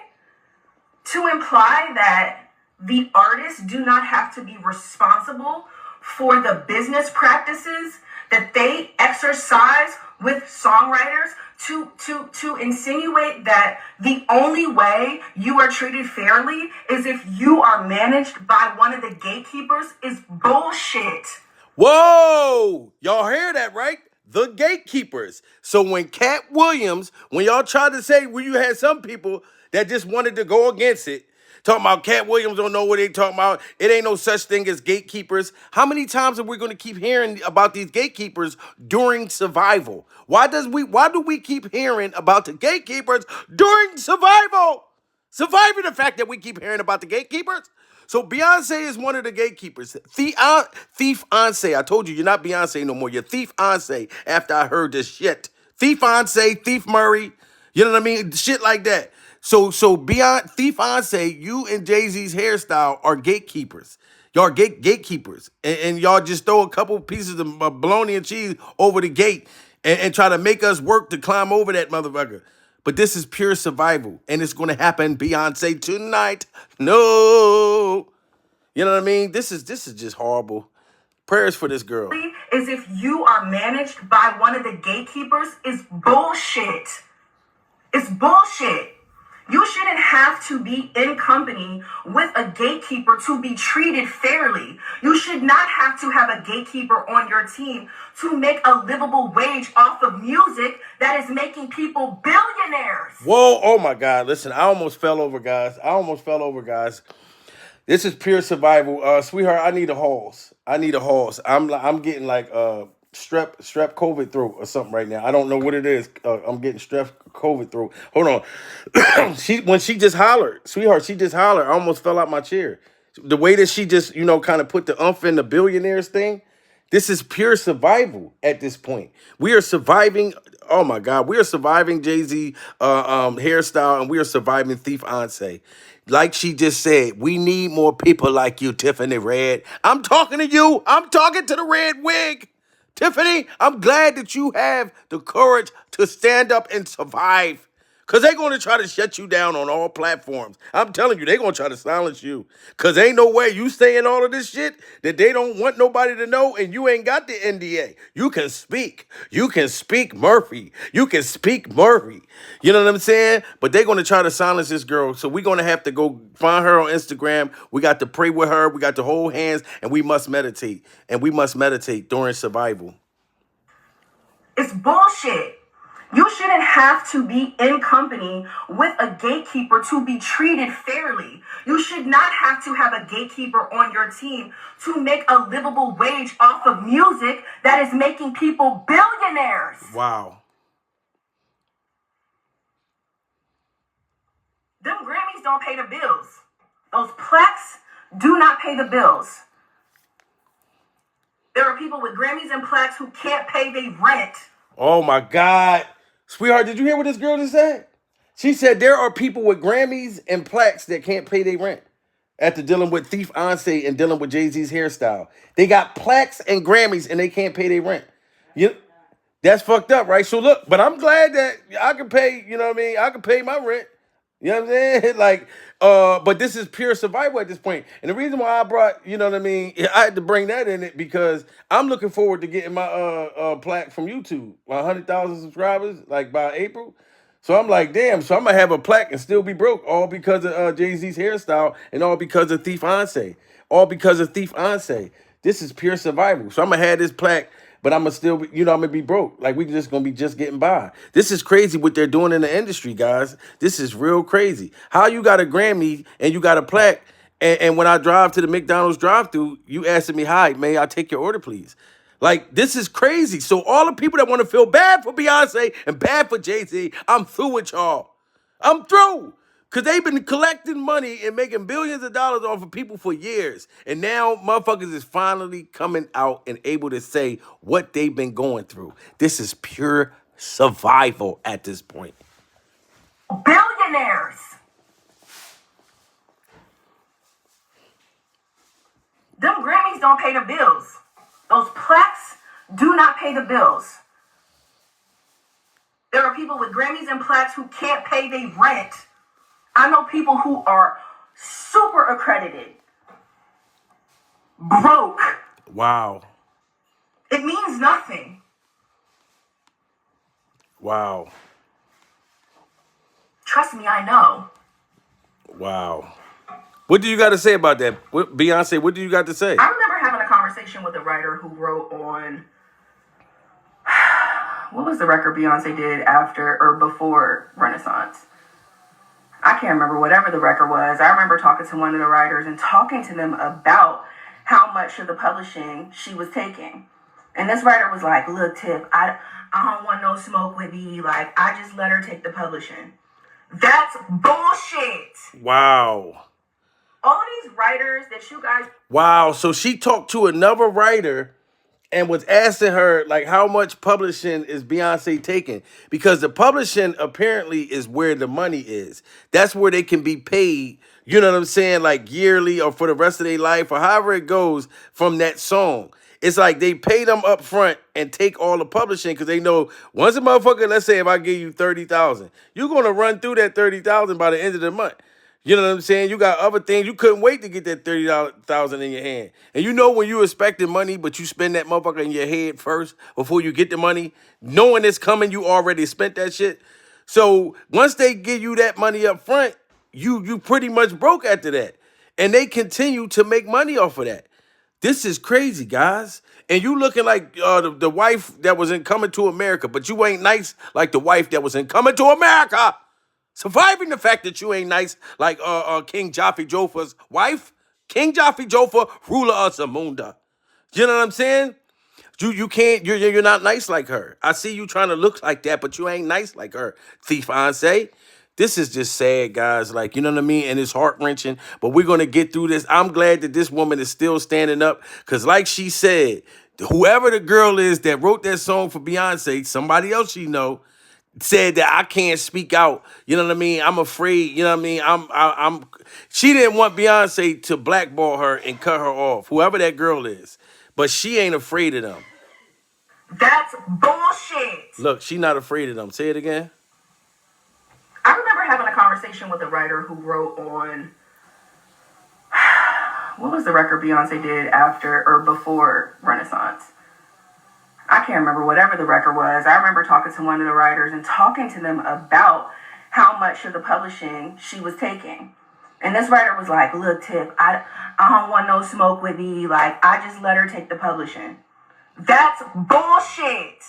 to imply that the artists do not have to be responsible for the business practices that they exercise with songwriters, to insinuate that the only way you are treated fairly is if you are managed by one of the gatekeepers is bullshit. Whoa! Y'all hear that, right? The gatekeepers. So when Cat Williams, when y'all tried to say, well, you had some people that just wanted to go against it, talking about Cat Williams don't know what they talking about. It ain't no such thing as gatekeepers. How many times are we going to keep hearing about these gatekeepers during survival? Why do we keep hearing about the gatekeepers during survival? Surviving the fact that we keep hearing about the gatekeepers. So Beyonce is one of the gatekeepers. Thief-Once. I told you, you're not Beyonce no more. You're Thief-Once after I heard this shit. Thief-Once, Thief Murray. You know what I mean? Shit like that. So beyond Thief-Once, you and Jay-Z's hairstyle are gatekeepers. Y'all are gatekeepers. And y'all just throw a couple pieces of bologna and cheese over the gate and try to make us work to climb over that motherfucker. But this is pure survival. And it's going to happen, Beyonce, tonight. No. You know what I mean? This is just horrible. Prayers for this girl. Is if you are managed by one of the gatekeepers is bullshit. It's bullshit. You shouldn't have to be in company with a gatekeeper to be treated fairly. You should not have to have a gatekeeper on your team to make a livable wage off of music that is making people billionaires. Whoa, oh my God. Listen, I almost fell over, guys. This is pure survival. Sweetheart, I need a horse. I'm getting like strep COVID throat or something right now. I don't know what it is. I'm getting strep COVID throat. Hold on. When she just hollered, sweetheart, she just hollered. I almost fell out my chair. The way that she just, kind of put the umph in the billionaires thing. This is pure survival at this point. We are surviving. Oh my God, we are surviving Jay-Z hairstyle, and we are surviving Thief-Once. Like she just said, we need more people like you, Tiffany Red. I'm talking to you. I'm talking to the red wig. Tiffany, I'm glad that you have the courage to stand up and survive. Because they're going to try to shut you down on all platforms. I'm telling you, they're going to try to silence you. Because ain't no way you saying all of this shit that they don't want nobody to know and you ain't got the NDA. You can speak. You can speak Murphy. You can speak Murphy. You know what I'm saying? But they're going to try to silence this girl. So we're going to have to go find her on Instagram. We got to pray with her. We got to hold hands. And we must meditate. And we must meditate during survival. It's bullshit. You shouldn't have to be in company with a gatekeeper to be treated fairly. You should not have to have a gatekeeper on your team to make a livable wage off of music that is making people billionaires. Wow. Them Grammys don't pay the bills. Those plaques do not pay the bills. There are people with Grammys and plaques who can't pay their rent. Oh my God. Sweetheart, did you hear what this girl just said? She said there are people with Grammys and plaques that can't pay their rent after dealing with Thief Beyonce and dealing with Jay-Z's hairstyle. They got plaques and Grammys and they can't pay their rent. You, that's fucked up, right? So look, but I'm glad that I can pay, you know what I mean? I can pay my rent. You know what I'm saying? Like, but this is pure survival at this point. And the reason why I brought, you know what I mean, I had to bring that in it because I'm looking forward to getting my plaque from YouTube, my 100,000 subscribers, like by April. So I'm like, damn, so I'm gonna have a plaque and still be broke, all because of Jay-Z's hairstyle and all because of Thief Beyonce. All because of Thief Beyonce. This is pure survival. So I'm gonna have this plaque, but I'm gonna still be, I'm gonna be broke. Like we just gonna be just getting by. This is crazy what they're doing in the industry, guys. This is real crazy. How you got a Grammy and you got a plaque, and when I drive to the McDonald's drive-thru, you asking me, hi, may I take your order, please? Like, this is crazy. So all the people that want to feel bad for Beyonce and bad for Jay-Z, I'm through with y'all. I'm through. Because they've been collecting money and making billions of dollars off of people for years. And now motherfuckers is finally coming out and able to say what they've been going through. This is pure survival at this point. Billionaires. Them Grammys don't pay the bills. Those plaques do not pay the bills. There are people with Grammys and plaques who can't pay their rent. I know people who are super accredited, broke. Wow. It means nothing. Wow. Trust me, I know. Wow. What do you got to say about that? Beyonce, what do you got to say? I remember having a conversation with a writer who wrote on, what was the record Beyonce did after or before Renaissance? I can't remember whatever the record was. I remember talking to one of the writers and talking to them about how much of the publishing she was taking. And this writer was like, look, Tiff, I don't want no smoke with me. Like, I just let her take the publishing. That's bullshit. Wow. All of these writers that you guys... Wow. So she talked to another writer and was asking her, like, how much publishing is Beyonce taking? Because the publishing apparently is where the money is. That's where they can be paid, you know what I'm saying, like yearly or for the rest of their life or however it goes from that song. It's like they pay them up front and take all the publishing because they know once a motherfucker, let's say if I give you 30,000, you're going to run through that 30,000 by the end of the month. You know what I'm saying? You got other things. You couldn't wait to get that 30,000 in your hand. And you know when you expecting money, but you spend that motherfucker in your head first before you get the money, knowing it's coming, you already spent that shit. So once they give you that money up front, you pretty much broke after that. And they continue to make money off of that. This is crazy, guys. And you looking like the wife that was in Coming to America, but you ain't nice like the wife that was in Coming to America. Surviving the fact that you ain't nice like King Jaffe Joffa's wife. King Jaffe Joffa, ruler of Zamunda. You know what I'm saying? You can't, you're not nice like her. I see you trying to look like that, but you ain't nice like her, Thief Beyonce. This is just sad, guys. Like, you know what I mean? And it's heart-wrenching, but we're going to get through this. I'm glad that this woman is still standing up because like she said, whoever the girl is that wrote that song for Beyonce, somebody else she know, said that I can't speak out. You know what I mean? I'm afraid. You know what I mean? She didn't want Beyonce to blackball her and cut her off, whoever that girl is. But she ain't afraid of them. That's bullshit. Look, she not afraid of them. Say it again. I remember having a conversation with a writer who wrote on, what was the record Beyonce did after or before Renaissance? I can't remember whatever the record was. I remember talking to one of the writers and talking to them about how much of the publishing she was taking. And this writer was like, look, Tip, I don't want no smoke with me. Like, I just let her take the publishing. That's bullshit.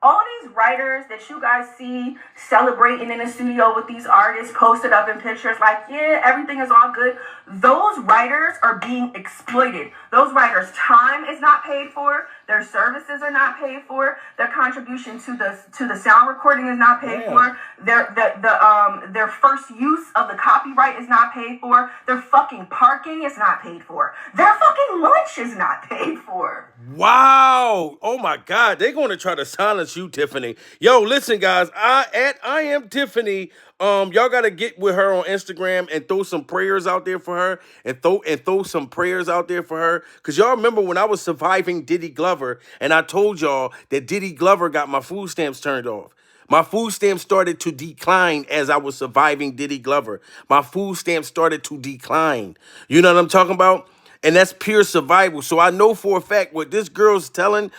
All these writers that you guys see celebrating in the studio with these artists posted up in pictures like, yeah, everything is all good. Those writers are being exploited. Those writers' time is not paid for. Their services are not paid for. Their contribution to the sound recording is not paid for. Their first use of the copyright is not paid for. Their fucking parking is not paid for. Their fucking lunch is not paid for. Wow. Oh my God. They're going to try to silence you, Tiffany. Yo, listen, guys. I am Tiffany. Y'all gotta get with her on Instagram and throw some prayers out there for her and throw some prayers out there for her. Cause y'all remember when I was surviving Diddy Glover and I told y'all that Diddy Glover got my food stamps turned off. My food stamps started to decline as I was surviving Diddy Glover. My food stamps started to decline. You know what I'm talking about? And that's pure survival. So I know for a fact what this girl's telling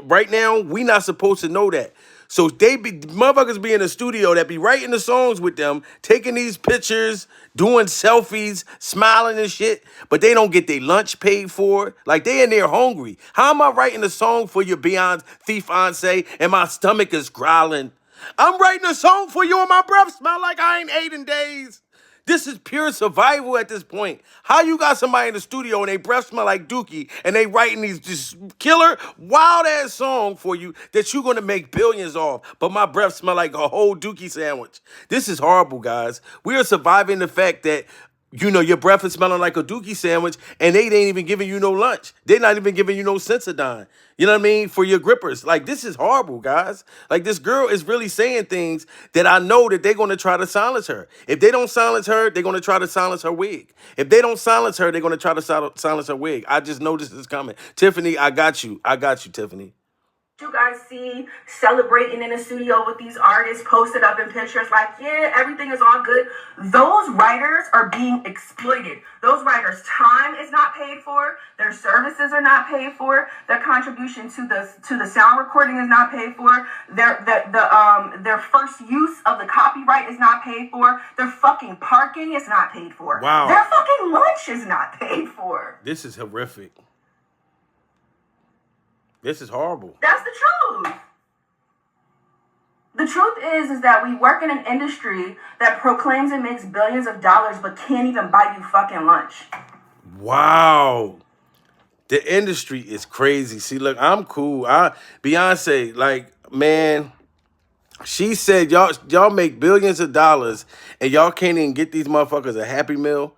right now, we not supposed to know that. So motherfuckers be in the studio that be writing the songs with them, taking these pictures, doing selfies, smiling and shit, but they don't get their lunch paid for. Like they in there hungry. How am I writing a song for your Beyonce and my stomach is growling? I'm writing a song for you and my breath smell like I ain't ate in days. This is pure survival at this point. How you got somebody in the studio and they breath smell like Dookie and they writing these just killer, wild ass song for you that you're gonna make billions off, but my breath smell like a whole Dookie sandwich. This is horrible, guys. We are surviving the fact that your breath is smelling like a Dookie sandwich, and they ain't even giving you no lunch. They're not even giving you no Sensodyne. You know what I mean? For your grippers. Like, this is horrible, guys. Like, this girl is really saying things that I know that they're going to try to silence her. If they don't silence her, they're going to try to silence her wig. If they don't silence her, they're going to try to silence her wig. I just know this is coming. Tiffany, I got you. I got you, Tiffany. You guys see celebrating in the studio with these artists posted up in pictures like, yeah, everything is all good. Those writers are being exploited. Those writers' time is not paid for. Their services are not paid for. Their contribution to the sound recording is not paid for. Their first use of the copyright is not paid for. Their fucking parking is not paid for. Wow. Their fucking lunch is not paid for. This is horrific. This is horrible. That's the truth. The truth is that we work in an industry that proclaims it makes billions of dollars but can't even buy you fucking lunch. Wow. The industry is crazy. See, look, I'm cool. Beyonce, like, man, she said y'all make billions of dollars and y'all can't even get these motherfuckers a Happy Meal.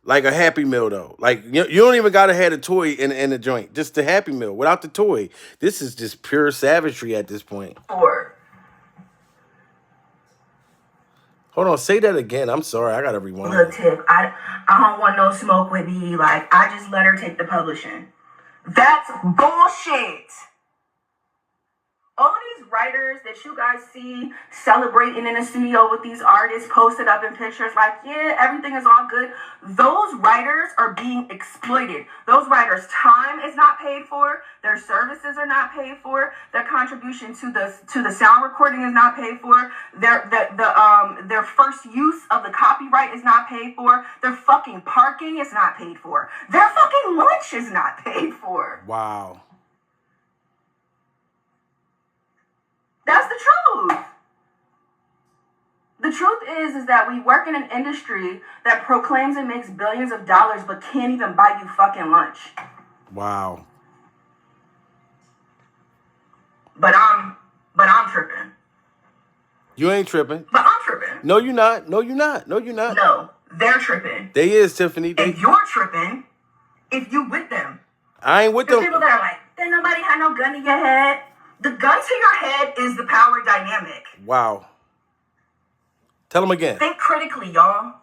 Like a Happy Meal, though. Like, you don't even got to have a toy in the joint. Just the Happy Meal without the toy. This is just pure savagery at this point. Hold on, say that again. I'm sorry, I got to rewind. Look, Tip, I don't want no smoke with me. Like, I just let her take the publishing. That's bullshit. All of these writers that you guys see celebrating in the studio with these artists posted up in pictures like, yeah, everything is all good. Those writers are being exploited. Those writers' time is not paid for. Their services are not paid for. Their contribution to the sound recording is not paid for. Their first use of the copyright is not paid for. Their fucking parking is not paid for. Their fucking lunch is not paid for. Wow. That's the truth. The truth is that we work in an industry that proclaims it makes billions of dollars but can't even buy you fucking lunch. Wow. But I'm tripping. You ain't tripping. But I'm tripping. No, you're not. No, you're not. No, you're not. No, they're tripping. They is, Tiffany. If you're tripping, if you with them. I ain't with them. People that are like, then nobody had no gun to your head. The gun to your head is the power dynamic. Wow. Tell them again. Think critically, y'all.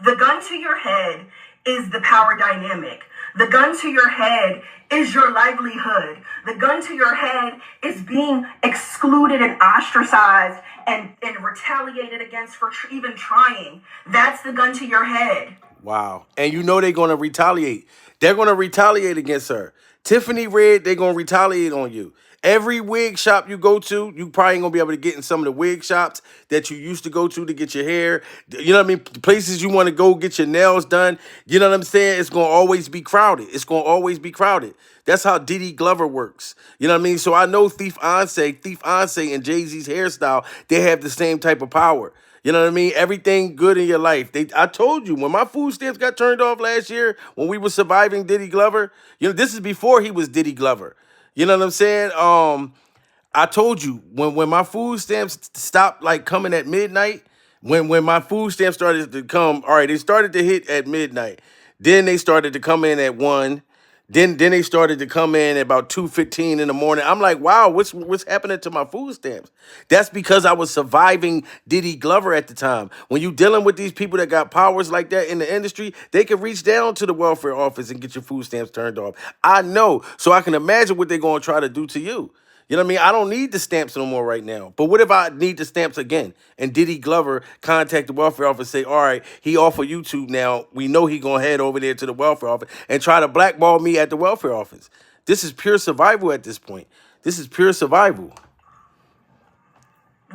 The gun to your head is the power dynamic. The gun to your head is your livelihood. The gun to your head is being excluded and ostracized and retaliated against for even trying. That's the gun to your head. Wow. And you know they're going to retaliate. They're going to retaliate against her. Tiffany Red, they're going to retaliate on you. Every wig shop you go to, you probably ain't gonna be able to get in some of the wig shops that you used to go to get your hair. You know what I mean? Places you want to go get your nails done. You know what I'm saying? It's gonna always be crowded. It's gonna always be crowded. That's how Diddy Glover works. You know what I mean? So I know Thief Beyonce and Jay-Z's hairstyle, they have the same type of power. You know what I mean? Everything good in your life. I told you, when my food stamps got turned off last year, when we were surviving Diddy Glover, this is before he was Diddy Glover. You know what I'm saying? I told you, when my food stamps stopped like coming at midnight, when my food stamps started to come, all right, they started to hit at midnight. Then they started to come in at 1. Then they started to come in at about 2:15 in the morning. I'm like, wow, what's happening to my food stamps? That's because I was surviving Diddy Glover at the time. When you dealing with these people that got powers like that in the industry, they can reach down to the welfare office and get your food stamps turned off. I know, so I can imagine what they're gonna try to do to you. You know what I mean? I don't need the stamps no more right now. But what if I need the stamps again? And Diddy Glover contact the welfare office and say, all right, he offer YouTube now. We know he gonna head over there to the welfare office and try to blackball me at the welfare office. This is pure survival at this point. This is pure survival.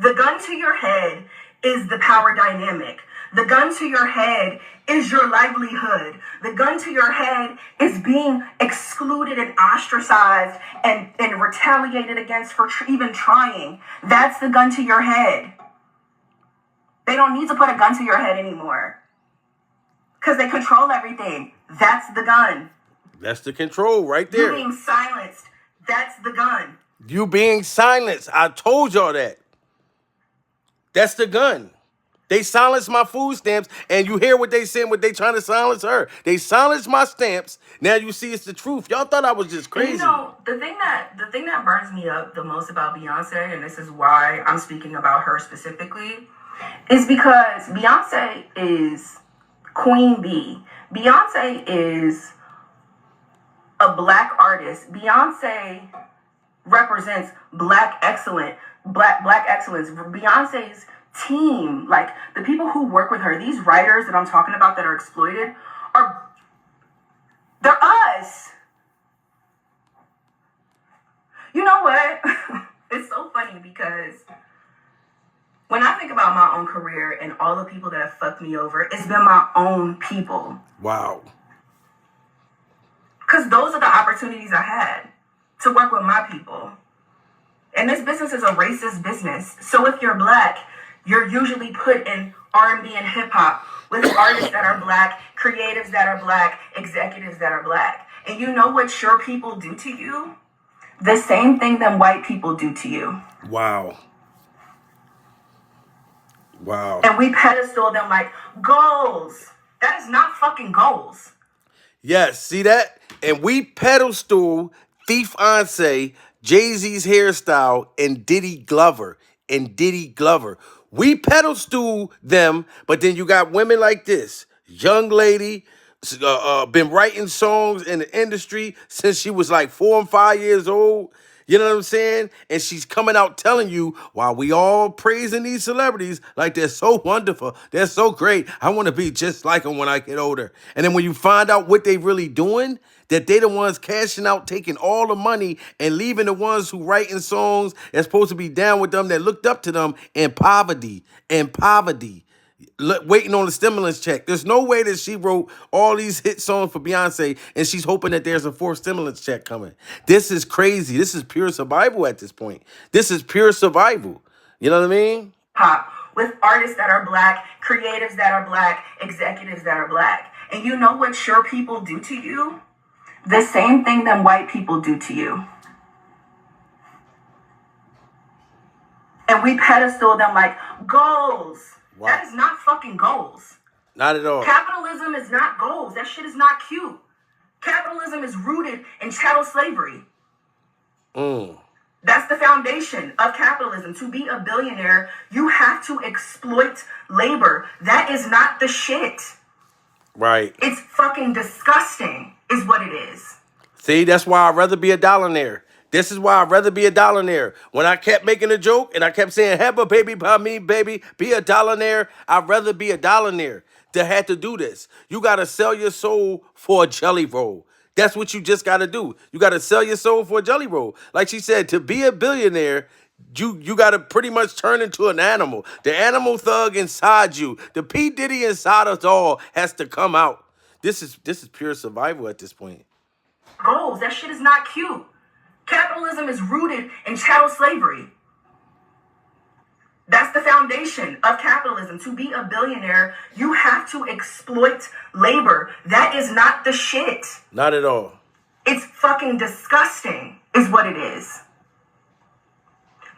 The gun to your head is the power dynamic. The gun to your head is your livelihood. The gun to your head is being excluded and ostracized and retaliated against for even trying. That's the gun to your head. They don't need to put a gun to your head anymore because they control everything. That's the gun. That's the control right there. You being silenced. That's the gun. You being silenced. I told y'all that. That's the gun. They silenced my food stamps, and you hear what they saying, what they trying to silence her. They silenced my stamps. Now you see it's the truth. Y'all thought I was just crazy. And the thing that burns me up the most about Beyonce, and this is why I'm speaking about her specifically, is because Beyonce is Queen Bee. Beyonce is a black artist. Beyonce represents black excellence. Beyonce's team, like the people who work with her, these writers that I'm talking about that are exploited, they're us. You know what? It's so funny because when I think about my own career and all the people that have fucked me over, it's been my own people. Wow. Because those are the opportunities I had to work with my people. And this business is a racist business. So if you're black, you're usually put in R&B and hip hop with artists that are black, creatives that are black, executives that are black. And you know what your people do to you? The same thing that white people do to you. Wow. Wow. And we pedestal them like goals. That is not fucking goals. Yes, see that? And we pedestal Thief Beyonce, Jay-Z's hairstyle, and Diddy Glover. We pedestal them, but then you got women like this. Young lady, been writing songs in the industry since she was like 4 and 5 years old. You know what I'm saying? And she's coming out telling you, while we all praising these celebrities like they're so wonderful, they're so great, I want to be just like them when I get older. And then when you find out what they really doing, that they the ones cashing out, taking all the money and leaving the ones who writing songs that's supposed to be down with them, that looked up to them in poverty, waiting on the stimulus check. There's no way that she wrote all these hit songs for Beyonce and she's hoping that there's a 4th stimulus check coming. This is crazy. This is pure survival at this point. This is pure survival. You know what I mean? Pop with artists that are black, creatives that are black, executives that are black. And you know what your people do to you? The same thing that white people do to you. And we pedestal them like goals. Wow. That is not fucking goals. Not at all. Capitalism is not goals. That shit is not cute. Capitalism is rooted in chattel slavery. That's the foundation of capitalism. To be a billionaire, you have to exploit labor. That is not the shit. Right. It's fucking disgusting, is what it is. See, that's why I'd rather be a dollionaire. This is why I'd rather be a dollionaire. When I kept making a joke and I kept saying, have a baby by me, baby, be a dollionaire, I'd rather be a dollionaire to have to do this. You got to sell your soul for a jelly roll. That's what you just got to do. You got to sell your soul for a jelly roll. Like she said, to be a billionaire, you got to pretty much turn into an animal. The animal thug inside you, the P. Diddy inside us all has to come out. This is pure survival at this point. Goals. That shit is not cute. Capitalism is rooted in chattel slavery. That's the foundation of capitalism. To be a billionaire, you have to exploit labor. That is not the shit. Not at all. It's fucking disgusting, is what it is.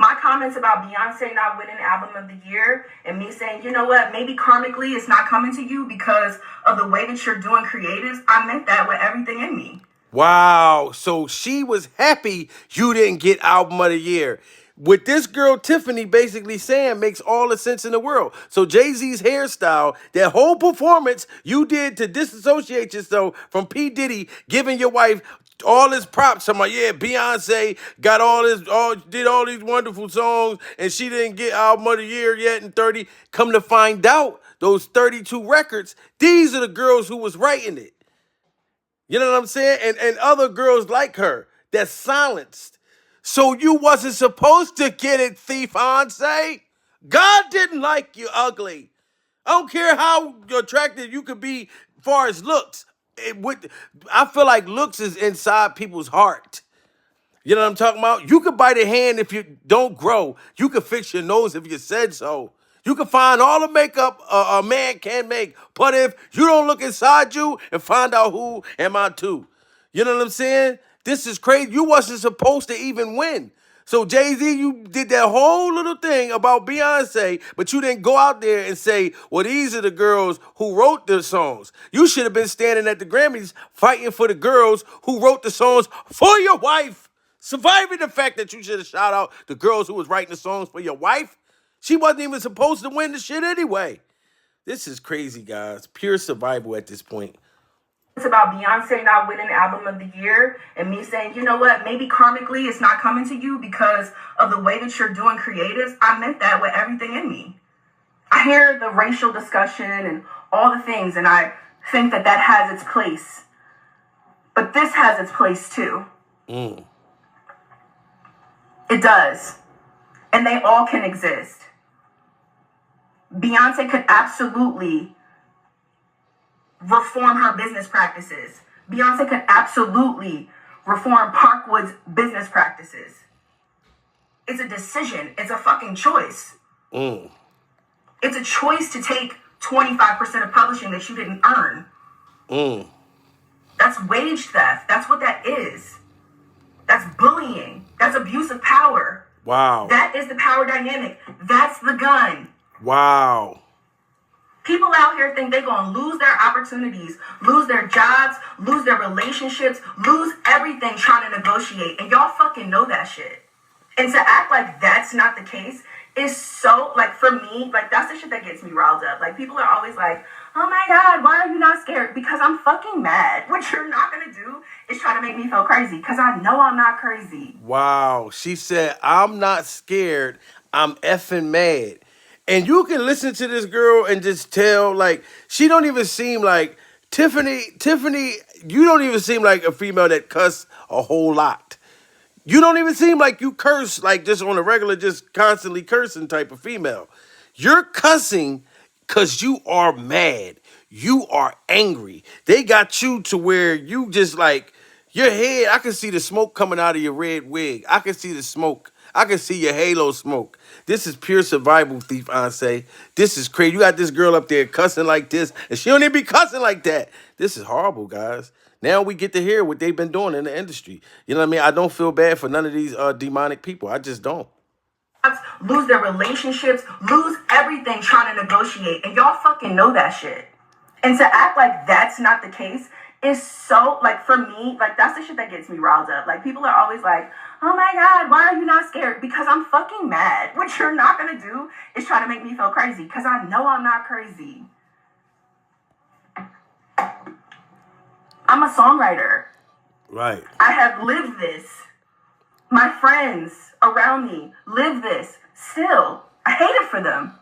My comments about Beyonce not winning Album of the Year and me saying, you know what, maybe karmically it's not coming to you because of the way that you're doing creatives, I meant that with everything in me. Wow. So she was happy you didn't get Album of the Year. What this girl Tiffany basically saying makes all the sense in the world. So Jay-Z's hairstyle, that whole performance you did to disassociate yourself from P. Diddy, giving your wife all his props. I'm like, yeah, Beyonce got did all these wonderful songs, and she didn't get Album of the Year yet in 30. Come to find out, those 32 records, these are the girls who was writing it. You know what I'm saying? And other girls like her that's silenced. So you wasn't supposed to get it, Thief Beyonce. God didn't like you ugly. I don't care how attractive you could be as far as looks. I feel like looks is inside people's heart. You know what I'm talking about? You could bite a hand if you don't grow. You could fix your nose if you said so. You can find all the makeup a man can make. But if you don't look inside you and find out who am I to. You know what I'm saying? This is crazy. You wasn't supposed to even win. So Jay-Z, you did that whole little thing about Beyonce, but you didn't go out there and say, well, these are the girls who wrote the songs. You should have been standing at the Grammys fighting for the girls who wrote the songs for your wife. Surviving the fact that you should have shout out the girls who was writing the songs for your wife. She wasn't even supposed to win the shit anyway. This is crazy, guys. Pure survival at this point. It's about Beyonce not winning Album of the Year and me saying, you know what, maybe karmically it's not coming to you because of the way that you're doing creatives. I meant that with everything in me. I hear the racial discussion and all the things, and I think that that has its place. But this has its place too. It does. And they all can exist. Beyonce could absolutely reform her business practices. Beyonce could absolutely reform Parkwood's business practices. It's a decision. It's a fucking choice. It's a choice to take 25% of publishing that you didn't earn. That's wage theft. That's what that is. That's bullying. That's abuse of power. Wow. That is the power dynamic. That's the gun. Wow. People out here think they're going to lose their opportunities, lose their jobs, lose their relationships, lose everything trying to negotiate. And y'all fucking know that shit. And to act like that's not the case is so, like, for me, like, that's the shit that gets me riled up. Like, people are always like, oh my God, why are you not scared? Because I'm fucking mad. What you're not going to do is try to make me feel crazy because I know I'm not crazy. Wow. She said, I'm not scared. I'm effing mad. And you can listen to this girl and just tell, like, she don't even seem like Tiffany, you don't even seem like a female that cuss a whole lot. You don't even seem like you curse, like, just on a regular, just constantly cursing type of female. You're cussing because you are mad. You are angry. They got you to where you just, like, your head, I can see the smoke coming out of your red wig. I can see the smoke. I can see your halo smoke. This is pure survival, Thief Beyonce. This is crazy. You got this girl up there cussing like this, and she don't even be cussing like that. This is horrible, guys. Now we get to hear what they've been doing in the industry. You know what I mean? I don't feel bad for none of these demonic people. I just don't. Lose their relationships, lose everything trying to negotiate. And y'all fucking know that shit. And to act like that's not the case is so, like, for me, like, that's the shit that gets me riled up. Like, people are always like, oh my God, why are you not scared? Because I'm fucking mad. What you're not going to do is try to make me feel crazy because I know I'm not crazy. I'm a songwriter. Right. I have lived this. My friends around me live this. Still, I hate it for them.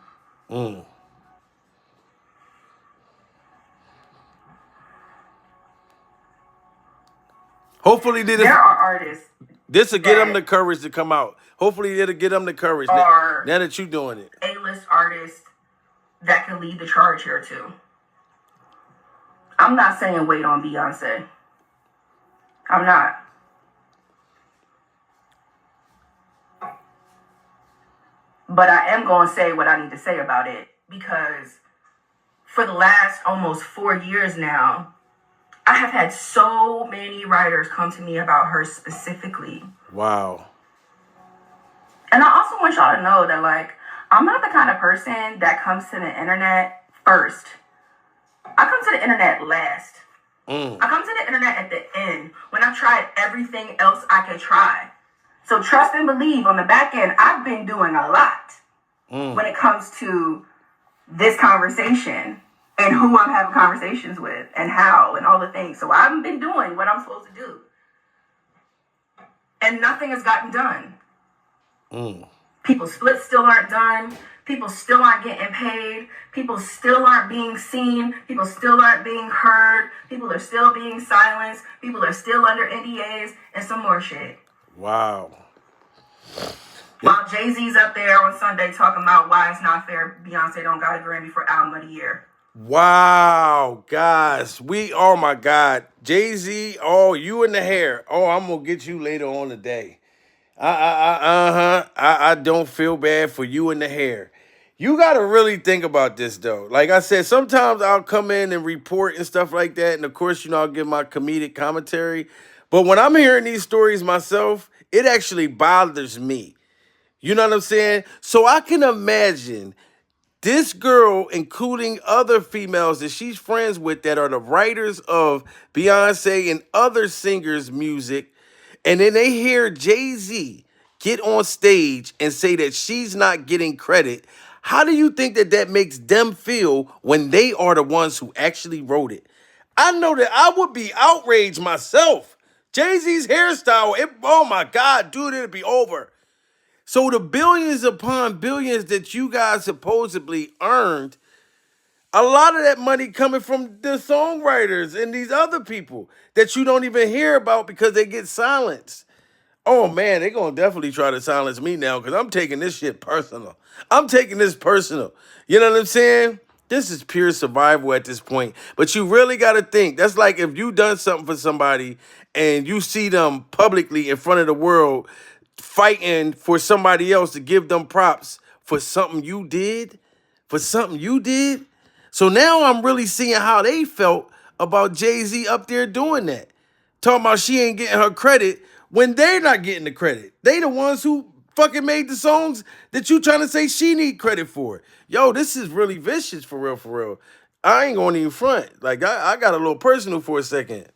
Hopefully There are artists this will get them the that courage to come out. Hopefully it'll get them the courage are now that you're doing it. A-list artists that can lead the charge here too. I'm not saying wait on Beyonce. I'm not. But I am going to say what I need to say about it, because for the last almost 4 years now, I have had so many writers come to me about her specifically. Wow. And I also want y'all to know that, like, I'm not the kind of person that comes to the internet first. I come to the internet last. I come to the internet at the end when I've tried everything else I could try. So trust and believe, on the back end, I've been doing a lot when it comes to this conversation and who I'm having conversations with and how and all the things. So I've been doing what I'm supposed to do. And nothing has gotten done. People's splits still aren't done. People still aren't getting paid. People still aren't being seen. People still aren't being heard. People are still being silenced. People are still under NDAs and some more shit. Wow. While Jay-Z's up there on Sunday talking about why it's not fair Beyonce don't got a Grammy for Album of the Year. Wow, guys. Oh my God. Jay-Z, oh, you in the hair. Oh, I'm gonna get you later on today. I don't feel bad for you in the hair. You got to really think about this, though. Like I said, sometimes I'll come in and report and stuff like that. And of course, I'll give my comedic commentary. But when I'm hearing these stories myself, it actually bothers me. You know what I'm saying? So I can imagine this girl, including other females that she's friends with that are the writers of Beyonce and other singers' music, and then they hear Jay-Z get on stage and say that she's not getting credit. How do you think that that makes them feel when they are the ones who actually wrote it? I know that I would be outraged myself. Jay-Z's hairstyle, oh my God, dude, it'd be over. So the billions upon billions that you guys supposedly earned, a lot of that money coming from the songwriters and these other people that you don't even hear about because they get silenced. Oh man, they're gonna definitely try to silence me now because I'm taking this shit personal. I'm taking this personal. You know what I'm saying? This is pure survival at this point. But you really gotta think. That's like if you done something for somebody and you see them publicly in front of the world fighting for somebody else to give them props for something you did. For something you did. So now I'm really seeing how they felt about Jay-Z up there doing that. Talking about she ain't getting her credit when they're not getting the credit. They the ones who fucking made the songs that you trying to say she need credit for. Yo, this is really vicious for real, for real. I ain't going to even front. Like, I got a little personal for a second.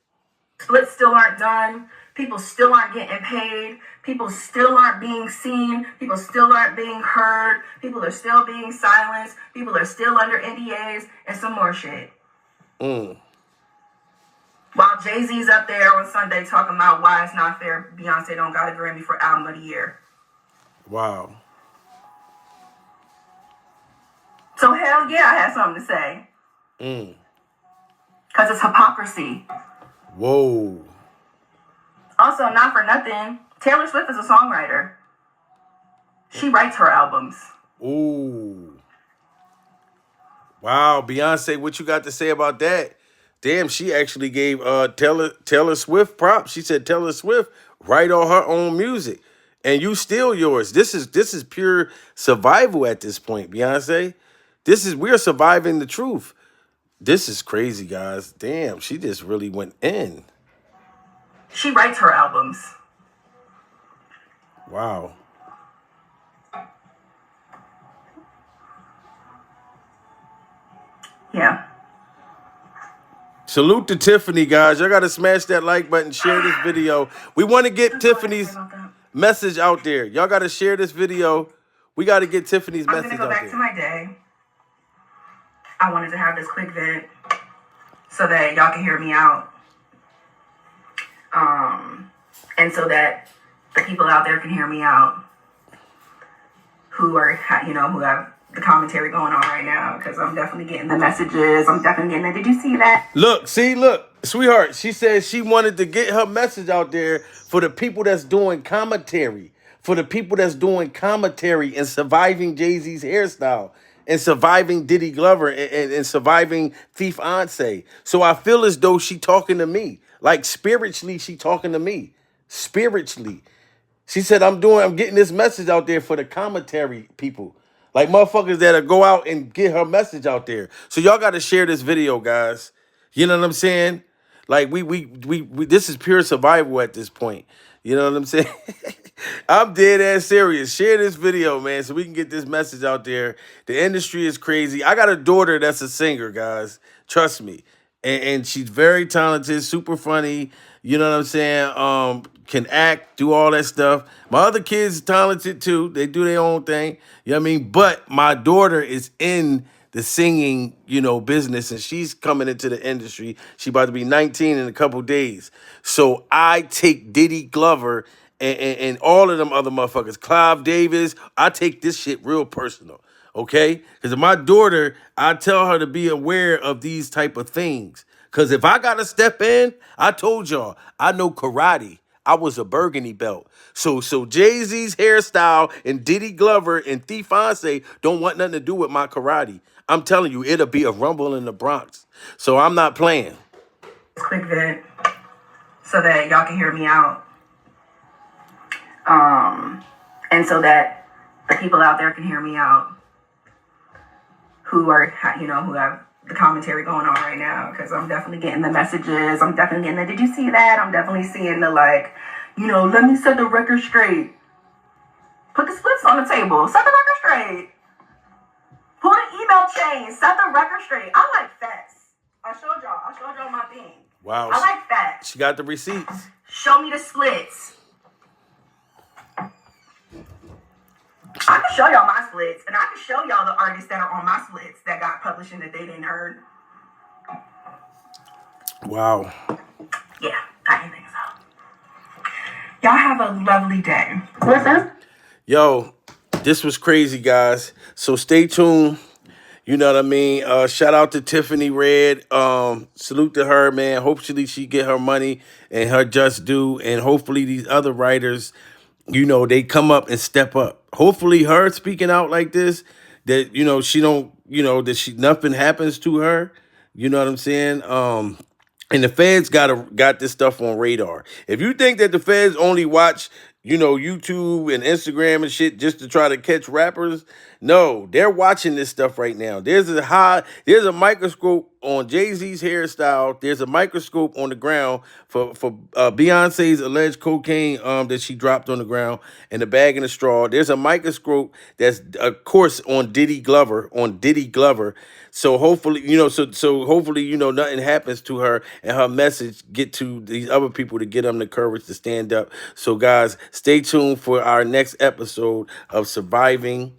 Splits still aren't done. People still aren't getting paid. People still aren't being seen. People still aren't being heard. People are still being silenced. People are still under NDAs and some more shit. While Jay-Z's up there on Sunday talking about why it's not fair Beyonce don't got a Grammy for Album of the Year. Wow. So hell yeah, I have something to say. Because it's hypocrisy. Whoa. Also, not for nothing, Taylor Swift is a songwriter. She writes her albums. Ooh. Wow, Beyonce, what you got to say about that? Damn, she actually gave Taylor Swift props. She said Taylor Swift write all her own music, and you steal yours. This is pure survival at this point, Beyonce. We're surviving the truth. This is crazy, guys. Damn, she just really went in. She writes her albums. Wow. Yeah. Salute to Tiffany, guys. Y'all got to smash that like button, share this video. We want to get Tiffany's message out there. Y'all got to share this video. We got to get Tiffany's message out there. I'm going to go back to my day. I wanted to have this quick vid so that y'all can hear me out. And so that the people out there can hear me out who are, who have the commentary going on right now, because I'm definitely getting the messages. I'm definitely getting it. Did you see that? Look, sweetheart. She said she wanted to get her message out there for the people that's doing commentary, and surviving Jay-Z's hairstyle, and surviving Diddy Glover, and surviving Thief Beyonce. So I feel as though she talking to me, like spiritually. She talking to me spiritually. She said, I'm getting this message out there for the commentary people. Like motherfuckers that'll go out and get her message out there. So y'all gotta share this video, guys. You know what I'm saying? Like we this is pure survival at this point. You know what I'm saying? I'm dead ass serious. Share this video, man, so we can get this message out there. The industry is crazy. I got a daughter that's a singer, guys. Trust me. And she's very talented, super funny. You know what I'm saying? Can act, do all that stuff. My other kids are talented too. They do their own thing. You know what I mean? But my daughter is in the singing, business, and she's coming into the industry. She about to be 19 in a couple days. So I take Diddy Glover and all of them other motherfuckers, Clive Davis. I take this shit real personal. Okay? Because my daughter, I tell her to be aware of these type of things. Because if I got to step in, I told y'all, I know karate. I was a burgundy belt. So Jay-Z's hairstyle and Diddy Glover and Thief Beyonce don't want nothing to do with my karate. I'm telling you, it'll be a rumble in the Bronx. So I'm not playing. Quick vid so that y'all can hear me out. And so that the people out there can hear me out who are, who have the commentary going on right now, because I'm definitely getting the messages. I'm definitely getting the, did you see that? I'm definitely seeing the, let me set the record straight. Put the splits on the table. Set the record straight. Pull the email chain. Set the record straight. I like facts. I showed y'all my thing. Wow. I like facts. She got the receipts. Show me the splits. I can show y'all my splits, and I can show y'all the artists that are on my splits that got publishing that they didn't earn. Wow. Yeah, I didn't think so. Y'all have a lovely day. Listen. Yo, this was crazy, guys. So stay tuned. You know what I mean? Shout out to Tiffany Red. Salute to her, man. Hopefully she get her money and her just due. And hopefully these other writers, they come up and step up. Hopefully her speaking out like this, that, she don't, that nothing happens to her. You know what I'm saying? And the feds got this stuff on radar. If you think that the feds only watch, YouTube and Instagram and shit just to try to catch rappers, no, they're watching this stuff right now. There's a microscope on Jay-Z's hairstyle. There's a microscope on the ground for Beyonce's alleged cocaine that she dropped on the ground and the bag and the straw. There's a microscope that's, of course, on Diddy Glover. So hopefully, hopefully, nothing happens to her and her message get to these other people to get them the courage to stand up. So guys, stay tuned for our next episode of Surviving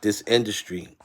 this Industry.